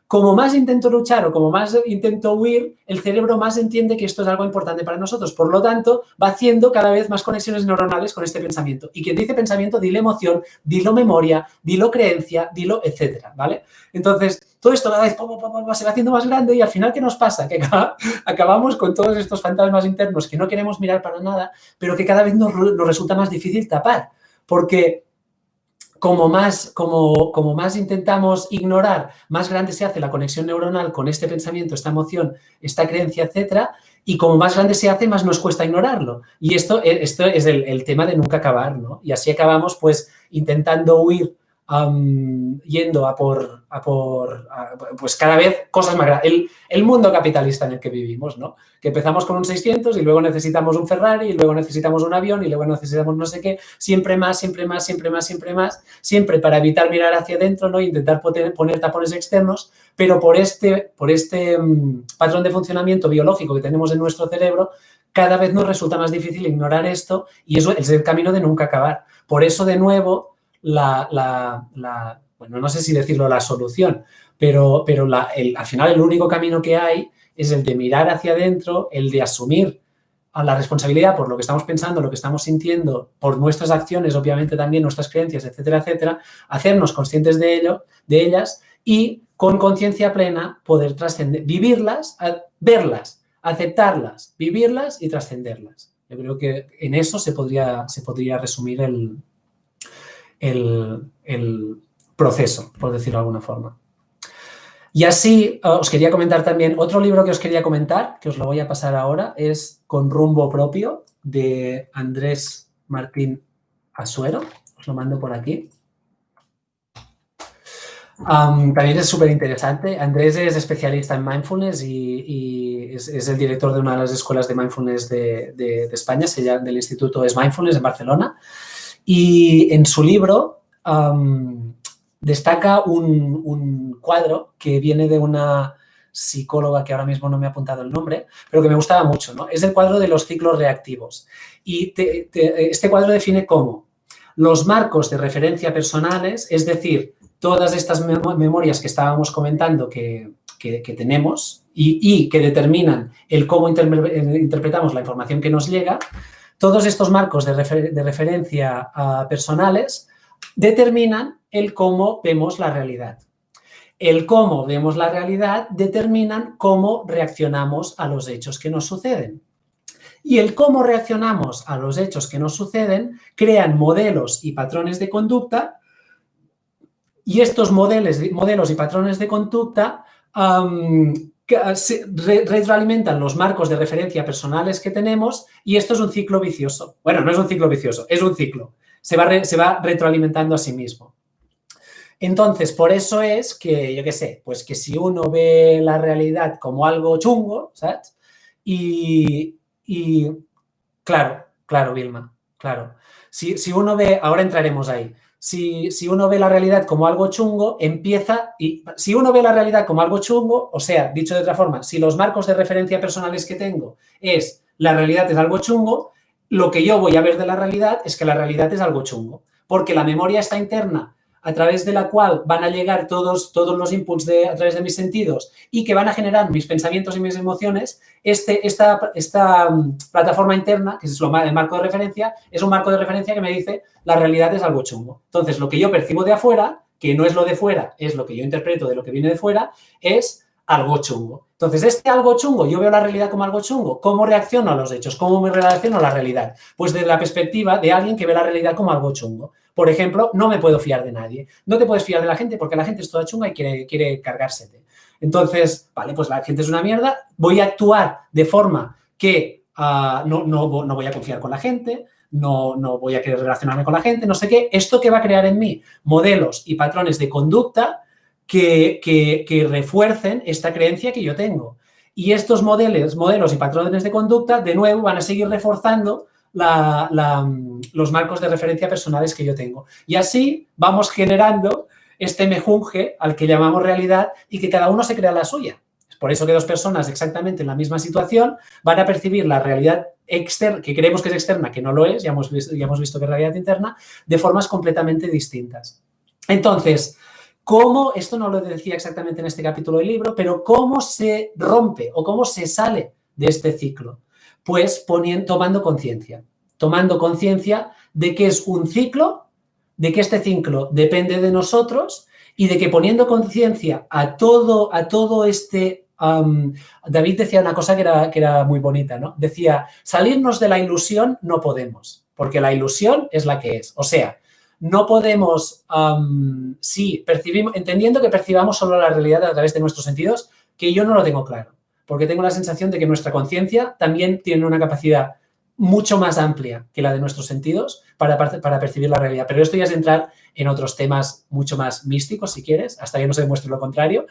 Como más intento luchar o como más intento huir, el cerebro más entiende que esto es algo importante para nosotros. Por lo tanto, va haciendo cada vez más conexiones neuronales con este pensamiento. Y quien dice pensamiento, dile emoción, dilo memoria, dilo creencia, dilo etcétera, ¿vale? Entonces, todo esto cada vez se va haciendo más grande y al final, ¿qué nos pasa? Que acabamos con todos estos fantasmas internos que no queremos mirar para nada, pero que cada vez nos resulta más difícil tapar. Porque como más intentamos ignorar, más grande se hace la conexión neuronal con este pensamiento, esta emoción, esta creencia, etcétera, Y como más grande se hace, más nos cuesta ignorarlo. Y esto es el tema de nunca acabar, ¿no? Y así acabamos, pues, intentando huir, yendo pues cada vez cosas más grandes. El mundo capitalista en el que vivimos, ¿no? Que empezamos con un 600 y luego necesitamos un Ferrari y luego necesitamos un avión y luego necesitamos no sé qué, siempre más, siempre más, siempre más, siempre más, siempre para evitar mirar hacia adentro, ¿no? Intentar poner tapones externos, pero por este patrón de funcionamiento biológico que tenemos en nuestro cerebro, cada vez nos resulta más difícil ignorar esto y eso es el camino de nunca acabar. Por eso, de nuevo, bueno, no sé si decirlo la solución, pero al final el único camino que hay es el de mirar hacia adentro, el de asumir a la responsabilidad por lo que estamos pensando, lo que estamos sintiendo, por nuestras acciones, obviamente también nuestras creencias, etcétera, etcétera, hacernos conscientes de ellas y con conciencia plena poder trascender, vivirlas, verlas, aceptarlas, vivirlas y trascenderlas. Yo creo que en eso se podría resumir el proceso, por decirlo de alguna forma. Y así os quería comentar también, otro libro que os quería comentar, que os lo voy a pasar ahora, es Con rumbo propio, de Andrés Martín Asuero. Os lo mando por aquí. También es súper interesante. Andrés es especialista en mindfulness y es el director de una de las escuelas de mindfulness de España, del Instituto Es Mindfulness en Barcelona. Y en su libro destaca un cuadro que viene de una psicóloga que ahora mismo no me ha apuntado el nombre, pero que me gustaba mucho, ¿no? Es el cuadro de los ciclos reactivos. Y este cuadro define cómo los marcos de referencia personales, es decir, todas estas memorias que estábamos comentando que tenemos y que determinan el cómo interpretamos la información que nos llega, todos estos marcos de referencia personales determinan el cómo vemos la realidad. El cómo vemos la realidad determinan cómo reaccionamos a los hechos que nos suceden. Y el cómo reaccionamos a los hechos que nos suceden crean modelos y patrones de conducta y estos modelos y patrones de conducta retroalimentan los marcos de referencia personales que tenemos y esto es un ciclo vicioso. Bueno, no es un ciclo vicioso, es un ciclo. Se va retroalimentando a sí mismo. Entonces, por eso es que, yo qué sé, pues que si uno ve la realidad como algo chungo, ¿sabes? Y claro, Vilma, claro. Si uno ve, ahora entraremos ahí. Si uno ve la realidad como algo chungo, si uno ve la realidad como algo chungo, o sea, dicho de otra forma, si los marcos de referencia personales que tengo es la realidad es algo chungo, lo que yo voy a ver de la realidad es que la realidad es algo chungo, porque la memoria está interna a través de la cual van a llegar todos los inputs a través de mis sentidos y que van a generar mis pensamientos y mis emociones, esta plataforma interna, que es el marco de referencia, es un marco de referencia que me dice la realidad es algo chungo. Entonces, lo que yo percibo de afuera, que no es lo de fuera, es lo que yo interpreto de lo que viene de fuera, es algo chungo. Entonces, algo chungo, yo veo la realidad como algo chungo. ¿Cómo reacciono a los hechos? ¿Cómo me relaciono a la realidad? Pues desde la perspectiva de alguien que ve la realidad como algo chungo. Por ejemplo, no me puedo fiar de nadie. No te puedes fiar de la gente porque la gente es toda chunga y quiere cargársete. Entonces, vale, pues la gente es una mierda. Voy a actuar de forma que no voy a confiar con la gente, no voy a querer relacionarme con la gente, no sé qué. ¿Esto qué va a crear en mí? Modelos y patrones de conducta que refuercen esta creencia que yo tengo. Y estos modelos y patrones de conducta, de nuevo, van a seguir reforzando los marcos de referencia personales que yo tengo. Y así vamos generando este mejunje al que llamamos realidad y que cada uno se crea la suya. Es por eso que dos personas exactamente en la misma situación van a percibir la realidad externa, que creemos que es externa, que no lo es, ya hemos visto que es realidad interna, de formas completamente distintas. Entonces, ¿cómo, esto no lo decía exactamente en este capítulo del libro, pero cómo se rompe o cómo se sale de este ciclo? Pues tomando conciencia de que es un ciclo, de que este ciclo depende de nosotros y de que poniendo conciencia a todo este... David decía una cosa que era muy bonita, ¿no? Decía, salirnos de la ilusión no podemos, porque la ilusión es la que es. O sea, no podemos, entendiendo que percibamos solo la realidad a través de nuestros sentidos, que yo no lo tengo claro. porque tengo la sensación de que nuestra conciencia también tiene una capacidad mucho más amplia que la de nuestros sentidos para percibir la realidad. Pero esto ya es entrar en otros temas mucho más místicos, si quieres, hasta que no se demuestre lo contrario.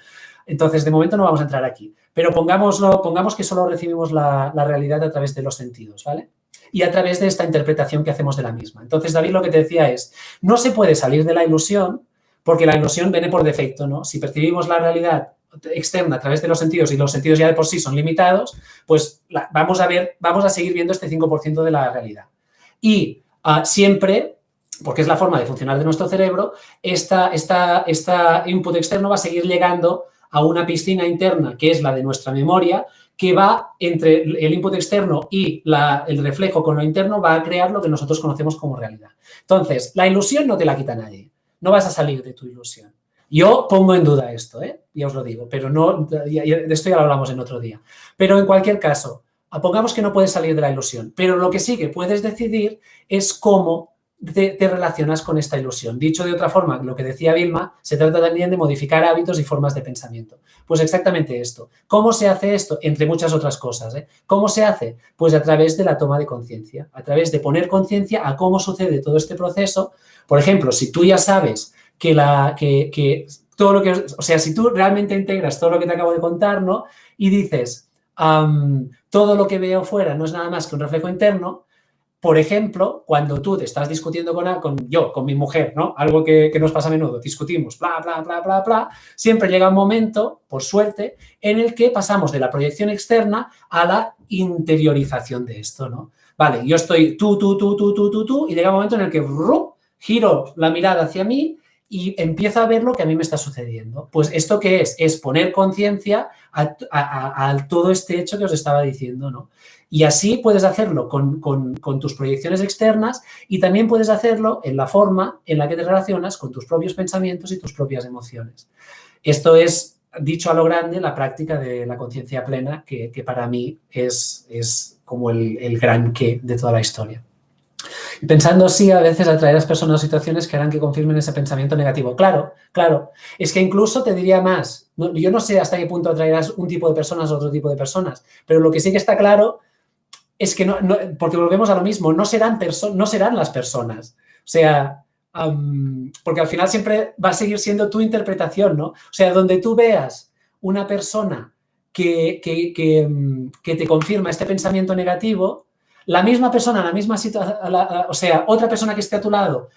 Entonces, de momento no vamos a entrar aquí. Pero pongamos que solo recibimos la realidad a través de los sentidos, ¿vale? Y a través de esta interpretación que hacemos de la misma. Entonces, David lo que te decía es, no se puede salir de la ilusión porque la ilusión viene por defecto, ¿no? Si percibimos la realidad externa a través de los sentidos y los sentidos ya de por sí son limitados, pues vamos a seguir viendo este 5% de la realidad. Y siempre, porque es la forma de funcionar de nuestro cerebro, esta input externo va a seguir llegando a una piscina interna que es la de nuestra memoria, que va entre el input externo y el reflejo con lo interno, va a crear lo que nosotros conocemos como realidad. Entonces, la ilusión no te la quita nadie. No vas a salir de tu ilusión. Yo pongo en duda esto, ya os lo digo, pero no, de esto ya lo hablamos en otro día. Pero en cualquier caso, pongamos que no puedes salir de la ilusión, pero lo que sí que puedes decidir es cómo te relacionas con esta ilusión. Dicho de otra forma, lo que decía Vilma, se trata también de modificar hábitos y formas de pensamiento. Pues exactamente esto. ¿Cómo se hace esto? Entre muchas otras cosas. ¿Cómo se hace? Pues a través de la toma de conciencia, a través de poner conciencia a cómo sucede todo este proceso. Por ejemplo, si tú ya sabes que todo lo que, o sea, si tú realmente integras todo lo que te acabo de contar, ¿no? Y dices, todo lo que veo fuera no es nada más que un reflejo interno. Por ejemplo, cuando tú te estás discutiendo con mi mujer, ¿no? Algo que nos pasa a menudo, discutimos, bla, bla, bla, bla, bla, siempre llega un momento, por suerte, en el que pasamos de la proyección externa a la interiorización de esto, ¿no? Vale, yo estoy tú, y llega un momento en el que giro la mirada hacia mí y empiezo a ver lo que a mí me está sucediendo. Pues, ¿esto qué es? Es poner conciencia a todo este hecho que os estaba diciendo, ¿no? Y así puedes hacerlo con tus proyecciones externas y también puedes hacerlo en la forma en la que te relacionas con tus propios pensamientos y tus propias emociones. Esto es, dicho a lo grande, la práctica de la conciencia plena, que para mí es como el gran qué de toda la historia. Y pensando así, a veces atraer a las personas a situaciones que harán que confirmen ese pensamiento negativo. Claro, claro. Es que incluso te diría más. Yo no sé hasta qué punto atraerás un tipo de personas a otro tipo de personas, pero lo que sí que está claro es que porque volvemos a lo mismo, no serán las personas. O sea, porque al final siempre va a seguir siendo tu interpretación, ¿no? O sea, donde tú veas una persona que te confirma este pensamiento negativo, la misma persona, la misma situación, o sea, otra persona que esté a tu lado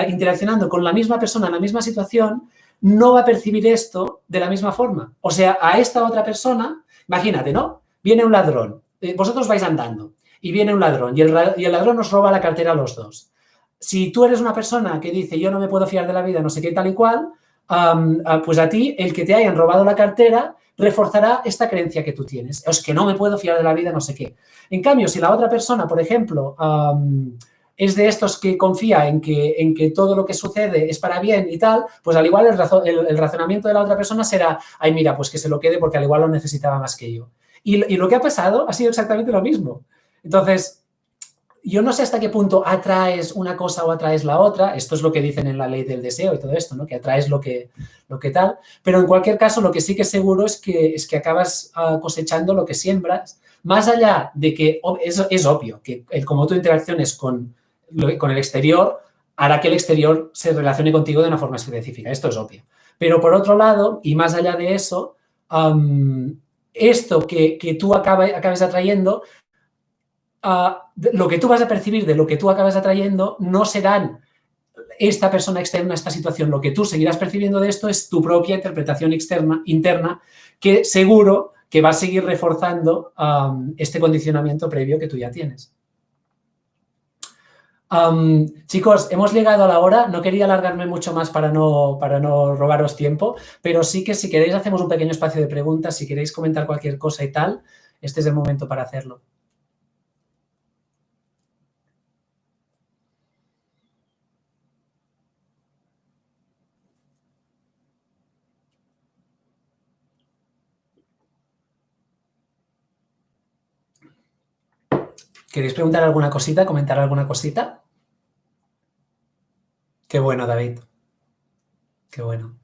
interaccionando con la misma persona en la misma situación, no va a percibir esto de la misma forma. O sea, a esta otra persona, imagínate, ¿no? Viene un ladrón, vosotros vais andando y viene un ladrón y el ladrón os roba la cartera a los dos. Si tú eres una persona que dice yo no me puedo fiar de la vida, no sé qué tal y cual, pues a ti el que te hayan robado la cartera reforzará esta creencia que tú tienes. Es que no me puedo fiar de la vida, no sé qué. En cambio, si la otra persona, por ejemplo, es de estos que confía en que todo lo que sucede es para bien y tal, pues al igual el razonamiento de la otra persona será, ay, mira, pues que se lo quede porque al igual lo necesitaba más que yo. Y lo que ha pasado ha sido exactamente lo mismo. Entonces, yo no sé hasta qué punto atraes una cosa o atraes la otra. Esto es lo que dicen en la ley del deseo y todo esto, ¿no? Que atraes lo que tal. Pero en cualquier caso, lo que sí que es seguro es que acabas cosechando lo que siembras. Más allá de que es obvio que como tú interacciones con el exterior hará que el exterior se relacione contigo de una forma específica. Esto es obvio. Pero por otro lado, y más allá de eso, esto que tú acabes atrayendo, lo que tú vas a percibir de lo que tú acabas atrayendo no serán esta persona externa, esta situación. Lo que tú seguirás percibiendo de esto es tu propia interpretación interna, que seguro que va a seguir reforzando este condicionamiento previo que tú ya tienes. Chicos, hemos llegado a la hora. No quería alargarme mucho más para no robaros tiempo, pero sí que si queréis hacemos un pequeño espacio de preguntas. Si queréis comentar cualquier cosa y tal, este es el momento para hacerlo. ¿Queréis preguntar alguna cosita, comentar alguna cosita? Qué bueno, David. Qué bueno.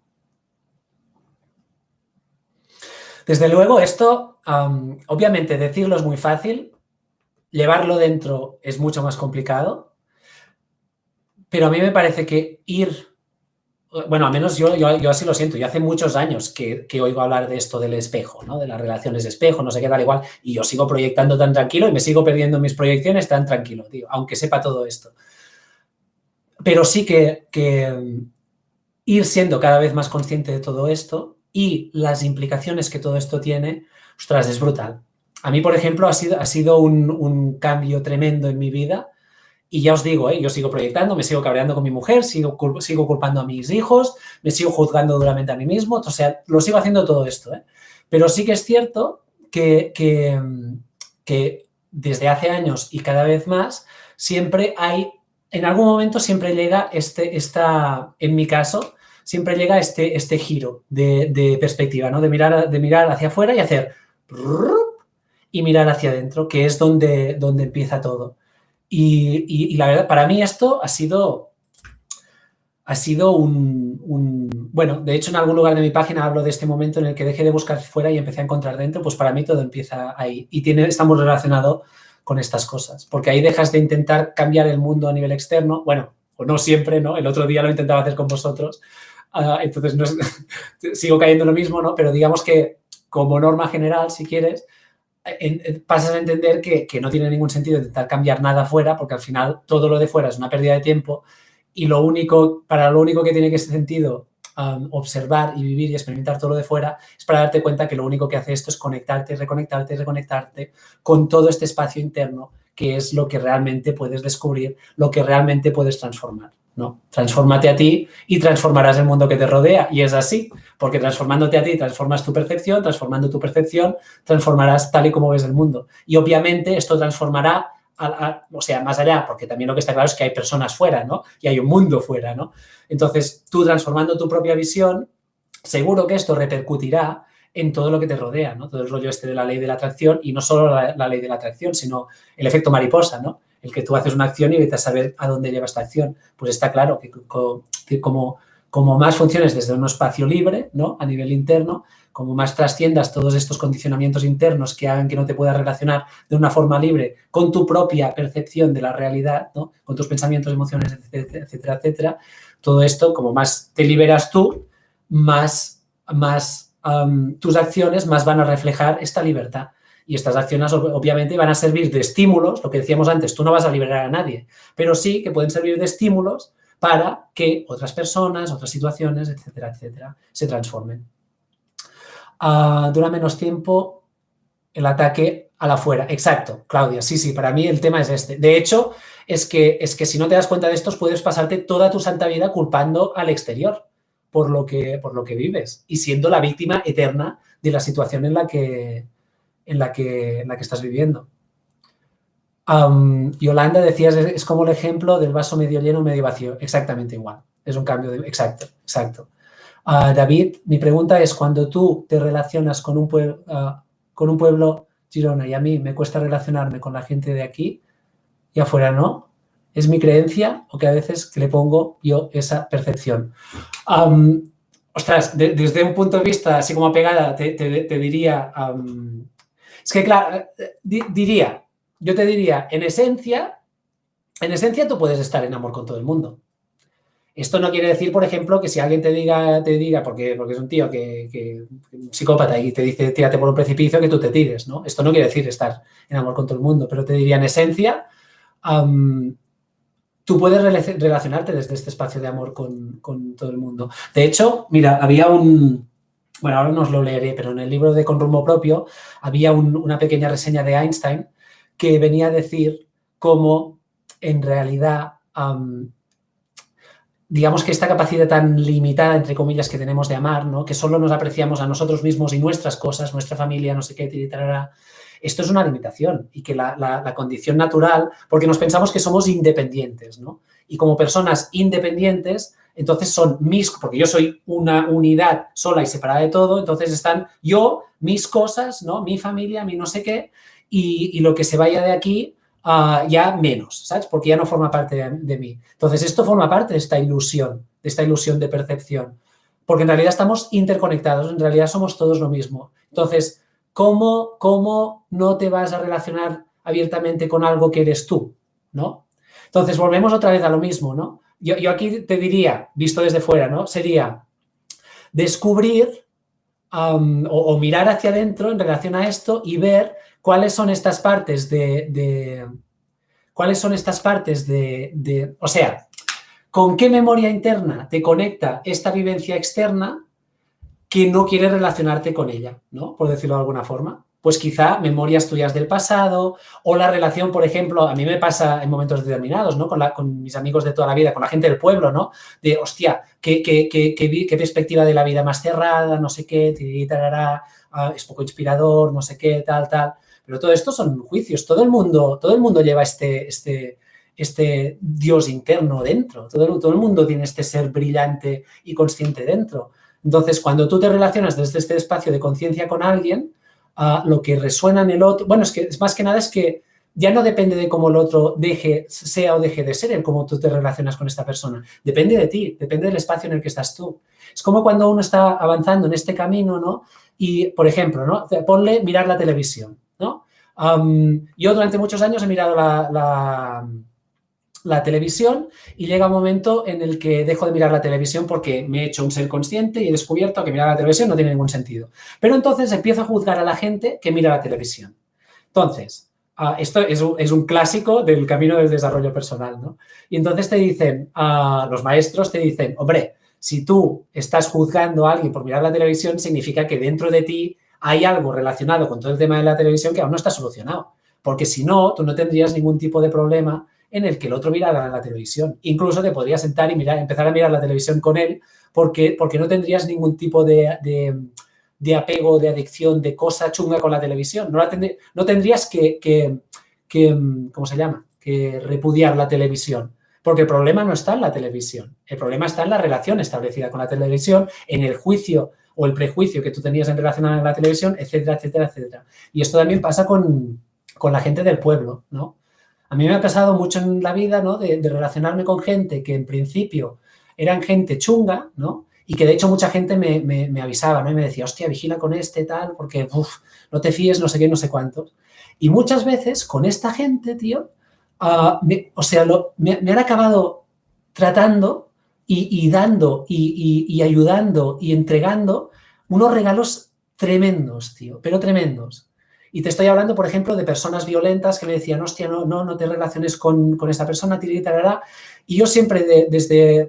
Desde luego, esto Obviamente decirlo es muy fácil, llevarlo dentro es mucho más complicado, pero a mí me parece que bueno, al menos yo así lo siento. Yo hace muchos años que oigo hablar de esto del espejo, ¿no? De las relaciones de espejo, no sé qué tal igual, y yo sigo proyectando tan tranquilo y me sigo perdiendo en mis proyecciones tan tranquilo, tío, aunque sepa todo esto. Pero sí que ir siendo cada vez más consciente de todo esto y las implicaciones que todo esto tiene, ostras, es brutal. A mí, por ejemplo, ha sido un cambio tremendo en mi vida. Y ya os digo, yo sigo proyectando, me sigo cabreando con mi mujer, sigo culpando a mis hijos, me sigo juzgando duramente a mí mismo, o sea, lo sigo haciendo todo esto. Pero sí que es cierto que desde hace años y cada vez más, siempre en algún momento siempre llega en mi caso, siempre llega este giro de perspectiva, ¿no? De mirar hacia afuera y hacer y mirar hacia adentro, que es donde empieza todo. Y la verdad, para mí esto ha sido bueno, de hecho en algún lugar de mi página hablo de este momento en el que dejé de buscar fuera y empecé a encontrar dentro, pues para mí todo empieza ahí y está muy relacionado con estas cosas, porque ahí dejas de intentar cambiar el mundo a nivel externo, bueno, o no siempre, ¿no? El otro día lo intentaba hacer con vosotros, entonces sigo cayendo en lo mismo, ¿no? Pero digamos que como norma general, si quieres, pasas a entender que no tiene ningún sentido intentar cambiar nada fuera, porque al final todo lo de fuera es una pérdida de tiempo y para lo único que tiene que ser sentido observar y vivir y experimentar todo lo de fuera es para darte cuenta que lo único que hace esto es conectarte, reconectarte con todo este espacio interno, que es lo que realmente puedes descubrir, lo que realmente puedes transformar, ¿no? Transfórmate a ti y transformarás el mundo que te rodea. Y es así, porque transformándote a ti transformas tu percepción, transformando tu percepción transformarás tal y como ves el mundo. Y obviamente esto transformará, o sea, más allá, porque también lo que está claro es que hay personas fuera, ¿no? Y hay un mundo fuera, ¿no? Entonces, tú transformando tu propia visión, seguro que esto repercutirá en todo lo que te rodea, ¿no? Todo el rollo de la ley de la atracción, y no solo la ley de la atracción, sino el efecto mariposa, ¿no? El que tú haces una acción y vete a saber a dónde lleva esta acción. Pues está claro que como más funciones desde un espacio libre, ¿no? A nivel interno, como más trasciendas todos estos condicionamientos internos que hagan que no te puedas relacionar de una forma libre con tu propia percepción de la realidad, ¿no? Con tus pensamientos, emociones, etcétera, etcétera. Todo esto, como más te liberas tú, más tus acciones más van a reflejar esta libertad. Y estas acciones obviamente van a servir de estímulos, lo que decíamos antes, tú no vas a liberar a nadie, pero sí que pueden servir de estímulos para que otras personas, otras situaciones, etcétera, etcétera, se transformen. Dura menos tiempo el ataque al afuera. Exacto, Claudia, sí, para mí el tema es este. De hecho, es que si no te das cuenta de estos, puedes pasarte toda tu santa vida culpando al exterior por lo que vives y siendo la víctima eterna de la situación en la que estás viviendo. Yolanda, decías, es como el ejemplo del vaso medio lleno, medio vacío. Exactamente igual. Es un cambio de... Exacto. David, mi pregunta es, cuando tú te relacionas con un pueblo, Girona, y a mí me cuesta relacionarme con la gente de aquí y afuera no, ¿es mi creencia o que a veces le pongo yo esa percepción? Ostras, desde un punto de vista así como pegada, te diría... es que, claro, yo te diría, en esencia tú puedes estar en amor con todo el mundo. Esto no quiere decir, por ejemplo, que si alguien te diga porque es un tío que un psicópata y te dice tírate por un precipicio, que tú te tires, ¿no? Esto no quiere decir estar en amor con todo el mundo, pero te diría, en esencia, tú puedes relacionarte desde este espacio de amor con todo el mundo. De hecho, mira, había bueno, ahora no os lo leeré, pero en el libro de Con rumbo propio había una pequeña reseña de Einstein que venía a decir cómo en realidad digamos que esta capacidad tan limitada, entre comillas, que tenemos de amar, ¿no? Que solo nos apreciamos a nosotros mismos y nuestras cosas, nuestra familia, no sé qué, esto es una limitación y que la condición natural, porque nos pensamos que somos independientes, ¿no? Y como personas independientes, entonces son porque yo soy una unidad sola y separada de todo, entonces están yo, mis cosas, ¿no? Mi familia, mi no sé qué, y lo que se vaya de aquí ya menos, ¿sabes? Porque ya no forma parte de mí. Entonces, esto forma parte de esta ilusión de percepción, porque en realidad estamos interconectados, en realidad somos todos lo mismo. Entonces, ¿cómo no te vas a relacionar abiertamente con algo que eres tú, ¿no? Entonces, volvemos otra vez a lo mismo, ¿no? Yo aquí te diría, visto desde fuera, ¿no? Sería descubrir o mirar hacia adentro en relación a esto y ver cuáles son estas partes o sea, con qué memoria interna te conecta esta vivencia externa que no quieres relacionarte con ella, ¿no? Por decirlo de alguna forma. Pues quizá memorias tuyas del pasado o la relación, por ejemplo, a mí me pasa en momentos determinados, ¿no? Con mis amigos de toda la vida, con la gente del pueblo, ¿no? De, hostia, qué perspectiva de la vida más cerrada, no sé qué, tarará, es poco inspirador, no sé qué, tal. Pero todo esto son juicios. Todo el mundo lleva este Dios interno dentro. Todo el mundo tiene este ser brillante y consciente dentro. Entonces, cuando tú te relacionas desde este espacio de conciencia con alguien, lo que resuena en el otro, bueno, es que más que nada es que ya no depende de cómo el otro sea o deje de ser, el cómo tú te relacionas con esta persona. Depende de ti, depende del espacio en el que estás tú. Es como cuando uno está avanzando en este camino, ¿no? Y, por ejemplo, ¿no? Ponle mirar la televisión, ¿no? Yo durante muchos años he mirado la televisión y llega un momento en el que dejo de mirar la televisión porque me he hecho un ser consciente y he descubierto que mirar la televisión no tiene ningún sentido. Pero entonces empiezo a juzgar a la gente que mira la televisión. Entonces, esto es un clásico del camino del desarrollo personal, ¿no? Y entonces te dicen, los maestros te dicen, hombre, si tú estás juzgando a alguien por mirar la televisión, significa que dentro de ti hay algo relacionado con todo el tema de la televisión que aún no está solucionado. Porque si no, tú no tendrías ningún tipo de problema en el que el otro mirara la televisión. Incluso te podrías sentar y empezar a mirar la televisión con él porque no tendrías ningún tipo de apego, de adicción, de cosa chunga con la televisión. No tendrías ¿cómo se llama? Que repudiar la televisión. Porque el problema no está en la televisión. El problema está en la relación establecida con la televisión, en el juicio o el prejuicio que tú tenías en relación a la televisión, etcétera, etcétera, etcétera. Y esto también pasa con la gente del pueblo, ¿no? A mí me ha pasado mucho en la vida, ¿no? De relacionarme con gente que en principio eran gente chunga, ¿no? Y que de hecho mucha gente me avisaba, ¿no? Y me decía, hostia, vigila con tal, porque no te fíes, no sé qué, no sé cuántos. Y muchas veces con esta gente, tío, me han acabado tratando y dando y ayudando y entregando unos regalos tremendos, tío, pero tremendos. Y te estoy hablando, por ejemplo, de personas violentas que me decían, hostia, no te relaciones con esta persona, tarará. Y yo siempre,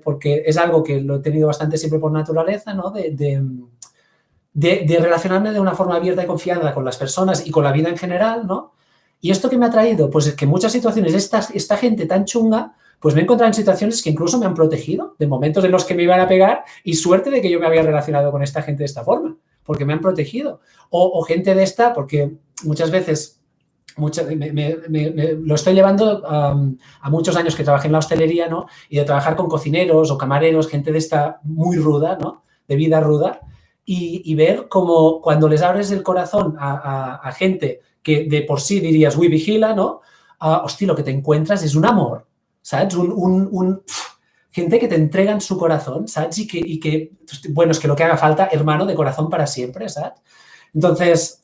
porque es algo que lo he tenido bastante siempre por naturaleza, ¿no? De relacionarme de una forma abierta y confiada con las personas y con la vida en general, ¿no? ¿Y esto qué me ha traído? Pues es que en muchas situaciones esta gente tan chunga, pues me he encontrado en situaciones que incluso me han protegido de momentos en los que me iban a pegar y suerte de que yo me había relacionado con esta gente de esta forma, porque me han protegido. O gente de esta, porque muchas veces lo estoy llevando a muchos años que trabajé en la hostelería, ¿no? Y de trabajar con cocineros o camareros, gente de esta muy ruda, ¿no? De vida ruda, y ver cómo cuando les abres el corazón a gente que de por sí dirías, uy, vigila, ¿no? Hostia, lo que te encuentras es un amor, ¿sabes? Gente que te entregan su corazón, ¿sabes? Y que, bueno, es que lo que haga falta, hermano, de corazón para siempre, ¿sabes? Entonces,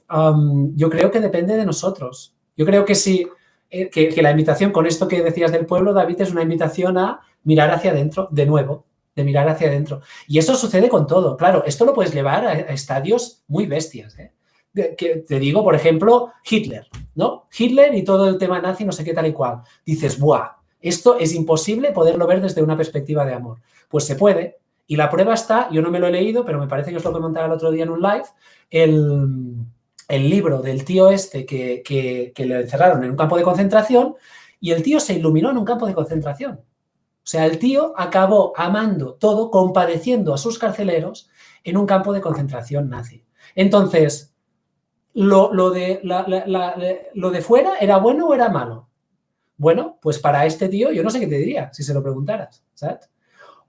yo creo que depende de nosotros. Yo creo que sí, que la invitación con esto que decías del pueblo, David, es una invitación a mirar hacia adentro, de nuevo, de mirar hacia adentro. Y eso sucede con todo. Claro, esto lo puedes llevar a estadios muy bestias, ¿eh? Que te digo, por ejemplo, Hitler, ¿no? Hitler y todo el tema nazi, no sé qué tal y cual. Dices, ¡buah! Esto es imposible poderlo ver desde una perspectiva de amor. Pues se puede. Y la prueba está, yo no me lo he leído, pero me parece que os lo comentaba el otro día en un live, el libro del tío este que le encerraron en un campo de concentración y el tío se iluminó en un campo de concentración. O sea, el tío acabó amando todo, compadeciendo a sus carceleros en un campo de concentración nazi. Entonces, lo de fuera, ¿era bueno o era malo? Bueno, pues para este tío yo no sé qué te diría si se lo preguntaras, ¿sabes?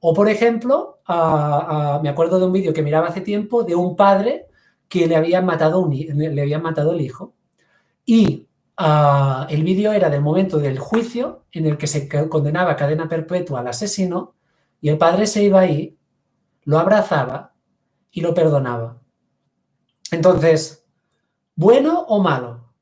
O, por ejemplo, me acuerdo de un vídeo que miraba hace tiempo de un padre que le habían matado el hijo. Y el vídeo era del momento del juicio en el que se condenaba a cadena perpetua al asesino y el padre se iba ahí, lo abrazaba y lo perdonaba. Entonces, ¿Bueno o malo?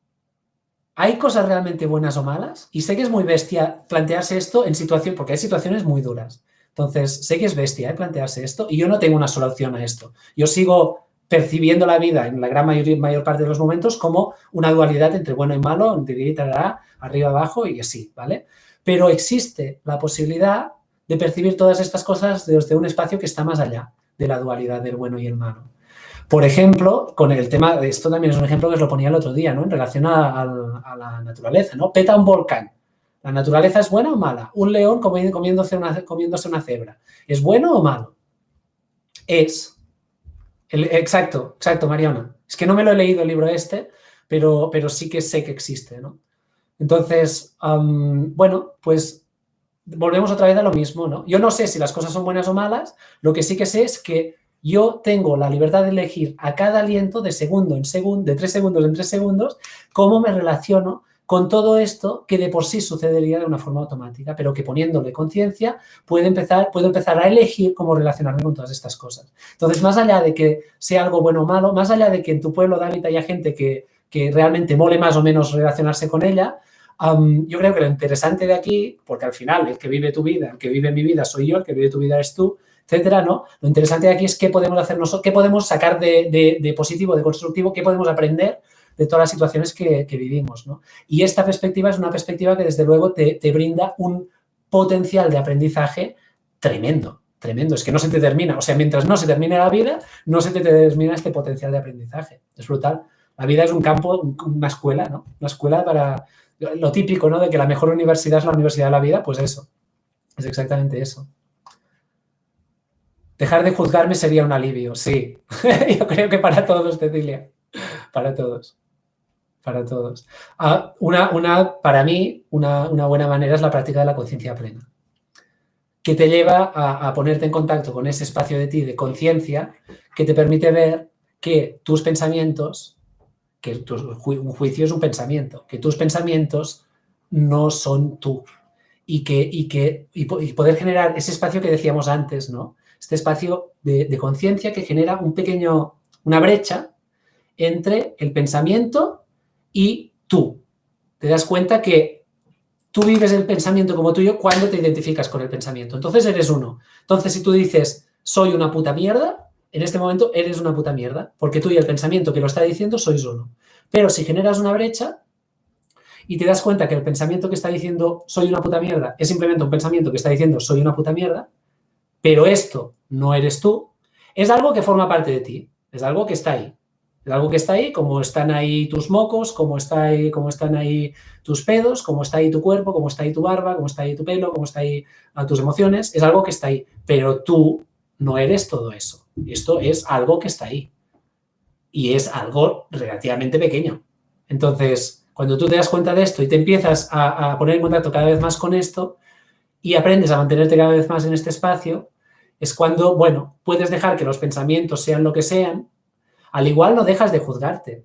¿Hay cosas realmente buenas o malas? Y sé que es muy bestia plantearse esto en situación, porque hay situaciones muy duras. Entonces, sé que es bestia plantearse esto y yo no tengo una solución a esto. Yo sigo percibiendo la vida en la gran mayor parte de los momentos como una dualidad entre bueno y malo, arriba, abajo y así, ¿vale? Pero existe la posibilidad de percibir todas estas cosas desde un espacio que está más allá de la dualidad del bueno y el malo. Por ejemplo, con el tema, esto también es un ejemplo que os lo ponía el otro día, ¿no? En relación a la naturaleza, ¿no? Peta un volcán. ¿La naturaleza es buena o mala? Un león comiéndose una cebra. ¿Es bueno o malo? Es. Exacto, Mariana. Es que no me lo he leído el libro este, pero sí que sé que existe, ¿no? Entonces, bueno, pues volvemos otra vez a lo mismo, ¿no? Yo no sé si las cosas son buenas o malas, lo que sí que sé es que yo tengo la libertad de elegir a cada aliento de segundo en segundo, de 3 segundos en 3 segundos, cómo me relaciono con todo esto que de por sí sucedería de una forma automática, pero que poniéndole conciencia puedo empezar a elegir cómo relacionarme con todas estas cosas. Entonces, más allá de que sea algo bueno o malo, más allá de que en tu pueblo, David, haya gente que realmente mole más o menos relacionarse con ella, yo creo que lo interesante de aquí, porque al final el que vive tu vida, el que vive mi vida soy yo, el que vive tu vida eres tú, etcétera, ¿no? Lo interesante de aquí es qué podemos hacer nosotros, qué podemos sacar de positivo, de constructivo, qué podemos aprender de todas las situaciones que vivimos, ¿no? Y esta perspectiva es una perspectiva que desde luego te brinda un potencial de aprendizaje tremendo, tremendo. Es que no se te termina, o sea, mientras no se termine la vida, no se te termina este potencial de aprendizaje. Es brutal. La vida es un campo, una escuela, ¿no? Una escuela para lo típico, ¿no? De que la mejor universidad es la universidad de la vida, pues eso. Es exactamente eso. Dejar de juzgarme sería un alivio, sí. Yo creo que para todos, Cecilia. Para todos. Para todos. Para mí, una buena manera es la práctica de la conciencia plena, que te lleva a ponerte en contacto con ese espacio de ti de conciencia que te permite ver que tus pensamientos, que un juicio es un pensamiento, que tus pensamientos no son tú. Y poder generar ese espacio que decíamos antes, ¿no? Este espacio de conciencia que genera una brecha entre el pensamiento y tú. Te das cuenta que tú vives el pensamiento como tuyo cuando te identificas con el pensamiento. Entonces eres uno. Entonces, si tú dices, soy una puta mierda, en este momento eres una puta mierda, porque tú y el pensamiento que lo está diciendo sois uno. Pero si generas una brecha y te das cuenta que el pensamiento que está diciendo soy una puta mierda es simplemente un pensamiento que está diciendo soy una puta mierda, pero esto no eres tú, es algo que forma parte de ti, es algo que está ahí. Es algo que está ahí, como están ahí tus mocos, como están ahí tus pedos, como está ahí tu cuerpo, como está ahí tu barba, como está ahí tu pelo, como está ahí tus emociones. Es algo que está ahí, pero tú no eres todo eso. Esto es algo que está ahí y es algo relativamente pequeño. Entonces, cuando tú te das cuenta de esto y te empiezas a poner en contacto cada vez más con esto y aprendes a mantenerte cada vez más en este espacio, es cuando, bueno, puedes dejar que los pensamientos sean lo que sean. Al igual no dejas de juzgarte,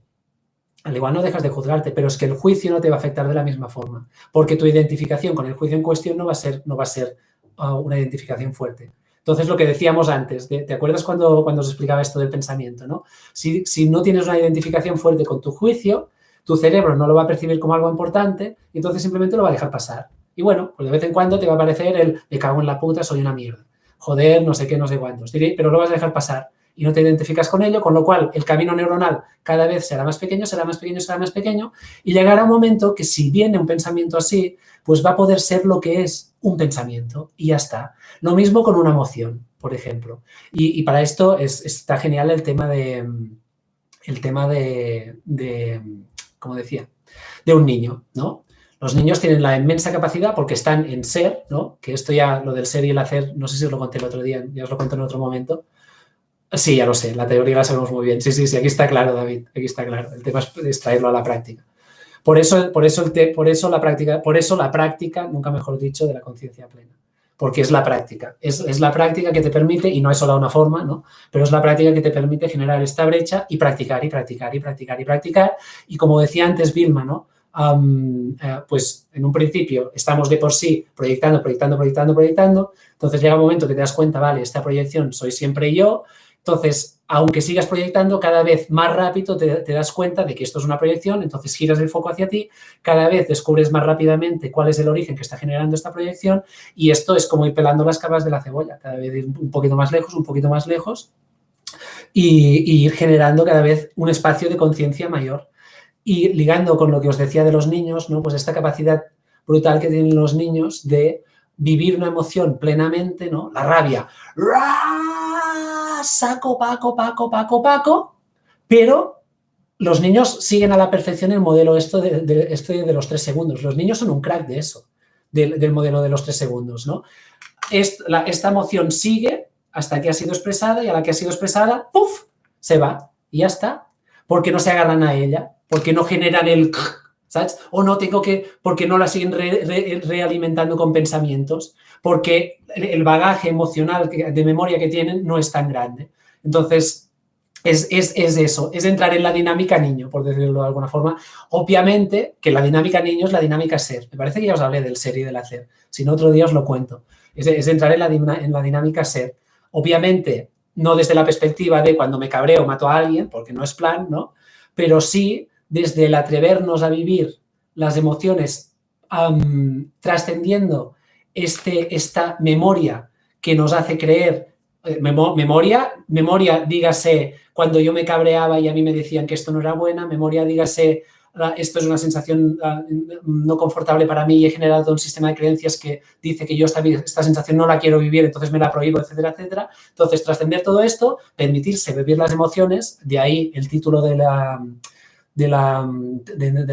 pero es que el juicio no te va a afectar de la misma forma, porque tu identificación con el juicio en cuestión no va a ser una identificación fuerte. Entonces, lo que decíamos antes, ¿te acuerdas cuando os explicaba esto del pensamiento, ¿no? Si no tienes una identificación fuerte con tu juicio, tu cerebro no lo va a percibir como algo importante y entonces simplemente lo va a dejar pasar. Y bueno, pues de vez en cuando te va a aparecer me cago en la puta, soy una mierda. Joder, no sé qué, no sé cuántos. Pero lo vas a dejar pasar y no te identificas con ello, con lo cual el camino neuronal cada vez será más pequeño, será más pequeño, será más pequeño, y llegará un momento que si viene un pensamiento así, pues va a poder ser lo que es un pensamiento y ya está. Lo mismo con una emoción, por ejemplo. Y para esto está genial el tema de como decía, de un niño, ¿no? Los niños tienen la inmensa capacidad porque están en ser, ¿no? Que esto ya, lo del ser y el hacer, no sé si os lo conté el otro día, ya os lo conté en otro momento. Sí, ya lo sé, la teoría la sabemos muy bien. Sí, aquí está claro, David, aquí está claro. El tema es traerlo a la práctica. Por eso la práctica, nunca mejor dicho, de la conciencia plena. Porque es la práctica. Es la práctica que te permite, y no es solo una forma, ¿no? Pero es la práctica que te permite generar esta brecha y practicar, y practicar, y practicar, y practicar. Y como decía antes Vilma, ¿no? Pues en un principio estamos de por sí proyectando. Entonces llega un momento que te das cuenta, vale, esta proyección soy siempre yo. Entonces, aunque sigas proyectando, cada vez más rápido te das cuenta de que esto es una proyección, entonces giras el foco hacia ti, cada vez descubres más rápidamente cuál es el origen que está generando esta proyección y esto es como ir pelando las capas de la cebolla, cada vez ir un poquito más lejos y ir generando cada vez un espacio de conciencia mayor. Y ligando con lo que os decía de los niños, ¿no? Pues esta capacidad brutal que tienen los niños de vivir una emoción plenamente, ¿no? La rabia. Saco, Paco. Pero los niños siguen a la perfección el modelo esto de los 3 segundos. Los niños son un crack de eso, del modelo de los 3 segundos, ¿no? Esta emoción sigue hasta que ha sido expresada y a la que ha sido expresada, ¡puf!, se va y ya está. Porque no se agarran a ella, porque no generan el... ¿sabes? O no tengo que... porque no la siguen realimentando con pensamientos, porque el bagaje emocional de memoria que tienen no es tan grande. Entonces, es eso, es entrar en la dinámica niño, por decirlo de alguna forma. Obviamente que la dinámica niño es la dinámica ser. Me parece que ya os hablé del ser y del hacer. Si no, otro día os lo cuento. Es entrar en la dinámica ser. Obviamente, no desde la perspectiva de cuando me cabreo mato a alguien, porque no es plan, ¿no? Pero sí desde el atrevernos a vivir las emociones trascendiendo esta memoria que nos hace creer, memoria, dígase, cuando yo me cabreaba y a mí me decían que esto no era buena, memoria, dígase, esto es una sensación no confortable para mí y he generado un sistema de creencias que dice que yo esta sensación no la quiero vivir, entonces me la prohíbo, etcétera, etcétera. Entonces, trascender todo esto, permitirse vivir las emociones, de ahí el título de la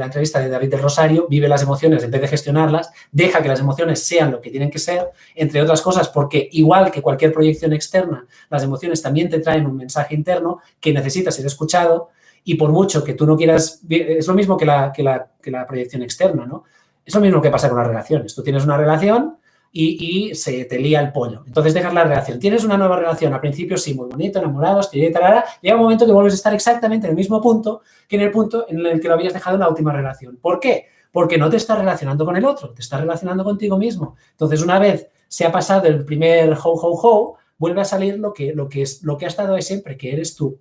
entrevista de David del Rosario, vive las emociones en vez de gestionarlas, deja que las emociones sean lo que tienen que ser, entre otras cosas porque igual que cualquier proyección externa, las emociones también te traen un mensaje interno que necesita ser escuchado y por mucho que tú no quieras, es lo mismo que la proyección externa, ¿no? Es lo mismo que pasa con las relaciones. Tú tienes una relación y se te lía el pollo. Entonces dejas la relación. Tienes una nueva relación. Al principio sí, muy bonito, enamorados, llega un momento que vuelves a estar exactamente en el mismo punto que en el punto en el que lo habías dejado en la última relación. ¿Por qué? Porque no te estás relacionando con el otro, te estás relacionando contigo mismo. Entonces, una vez se ha pasado el primer ho, vuelve a salir lo que ha estado ahí siempre, que eres tú.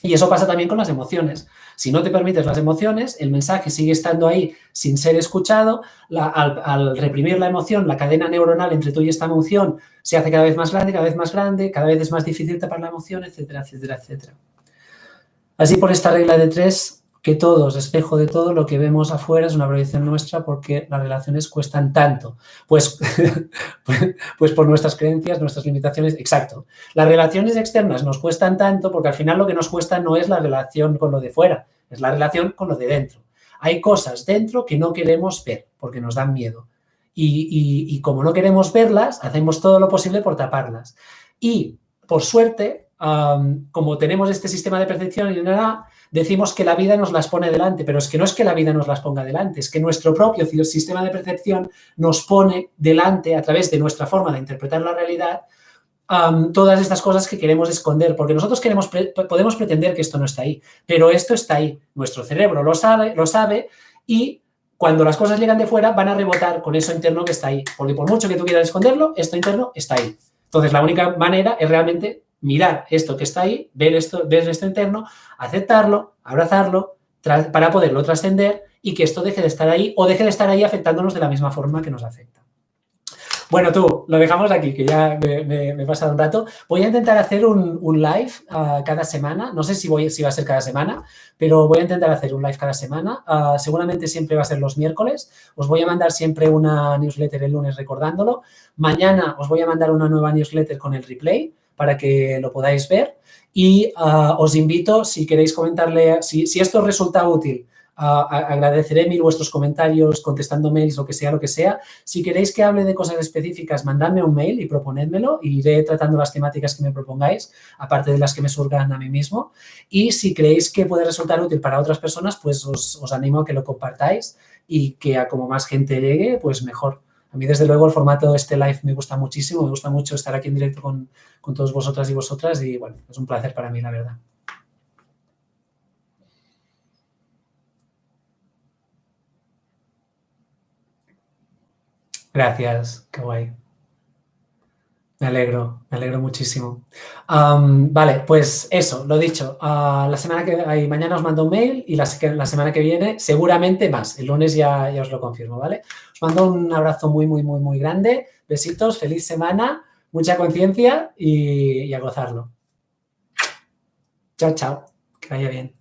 Y eso pasa también con las emociones. Si no te permites las emociones, el mensaje sigue estando ahí sin ser escuchado. Al reprimir la emoción, la cadena neuronal entre tú y esta emoción se hace cada vez más grande, cada vez es más difícil tapar la emoción, etcétera, etcétera, etcétera. Así por esta regla de 3, que todo es espejo de todo, lo que vemos afuera es una proyección nuestra porque las relaciones cuestan tanto. Pues por nuestras creencias, nuestras limitaciones, exacto. Las relaciones externas nos cuestan tanto porque al final lo que nos cuesta no es la relación con lo de fuera, es la relación con lo de dentro. Hay cosas dentro que no queremos ver porque nos dan miedo. Y como no queremos verlas, hacemos todo lo posible por taparlas. Y, por suerte, como tenemos este sistema de percepción y nada, decimos que la vida nos las pone delante, pero es que no es que la vida nos las ponga delante, es que nuestro propio sistema de percepción nos pone delante, a través de nuestra forma de interpretar la realidad, todas estas cosas que queremos esconder, porque nosotros podemos pretender que esto no está ahí, pero esto está ahí, nuestro cerebro lo sabe y cuando las cosas llegan de fuera van a rebotar con eso interno que está ahí, porque por mucho que tú quieras esconderlo, esto interno está ahí. Entonces, la única manera es realmente mirar esto que está ahí, ver esto interno, aceptarlo, abrazarlo, para poderlo trascender y que esto deje de estar ahí o deje de estar ahí afectándonos de la misma forma que nos afecta. Bueno, tú, lo dejamos aquí, que ya me he pasado un rato. Voy a intentar hacer un live cada semana. No sé si va a ser cada semana, pero voy a intentar hacer un live cada semana. Seguramente siempre va a ser los miércoles. Os voy a mandar siempre una newsletter el lunes recordándolo. Mañana os voy a mandar una nueva newsletter con el replay para que lo podáis ver. Y os invito, si queréis comentarle, si esto os resulta útil, agradeceré mil vuestros comentarios, contestando mails, lo que sea. Si queréis que hable de cosas específicas, mandadme un mail y proponedmelo y iré tratando las temáticas que me propongáis, aparte de las que me surgan a mí mismo. Y si creéis que puede resultar útil para otras personas, pues os animo a que lo compartáis y que a como más gente llegue, pues mejor. A mí, desde luego, el formato de este live me gusta muchísimo, me gusta mucho estar aquí en directo con todos vosotras y vosotras y, bueno, es un placer para mí, la verdad. Gracias, qué guay. Me alegro muchísimo. Vale, pues eso, lo dicho. Mañana os mando un mail y la semana que viene seguramente más. El lunes ya os lo confirmo, ¿vale? Os mando un abrazo muy, muy, muy, muy grande. Besitos, feliz semana, mucha conciencia y a gozarlo. Chao, chao. Que vaya bien.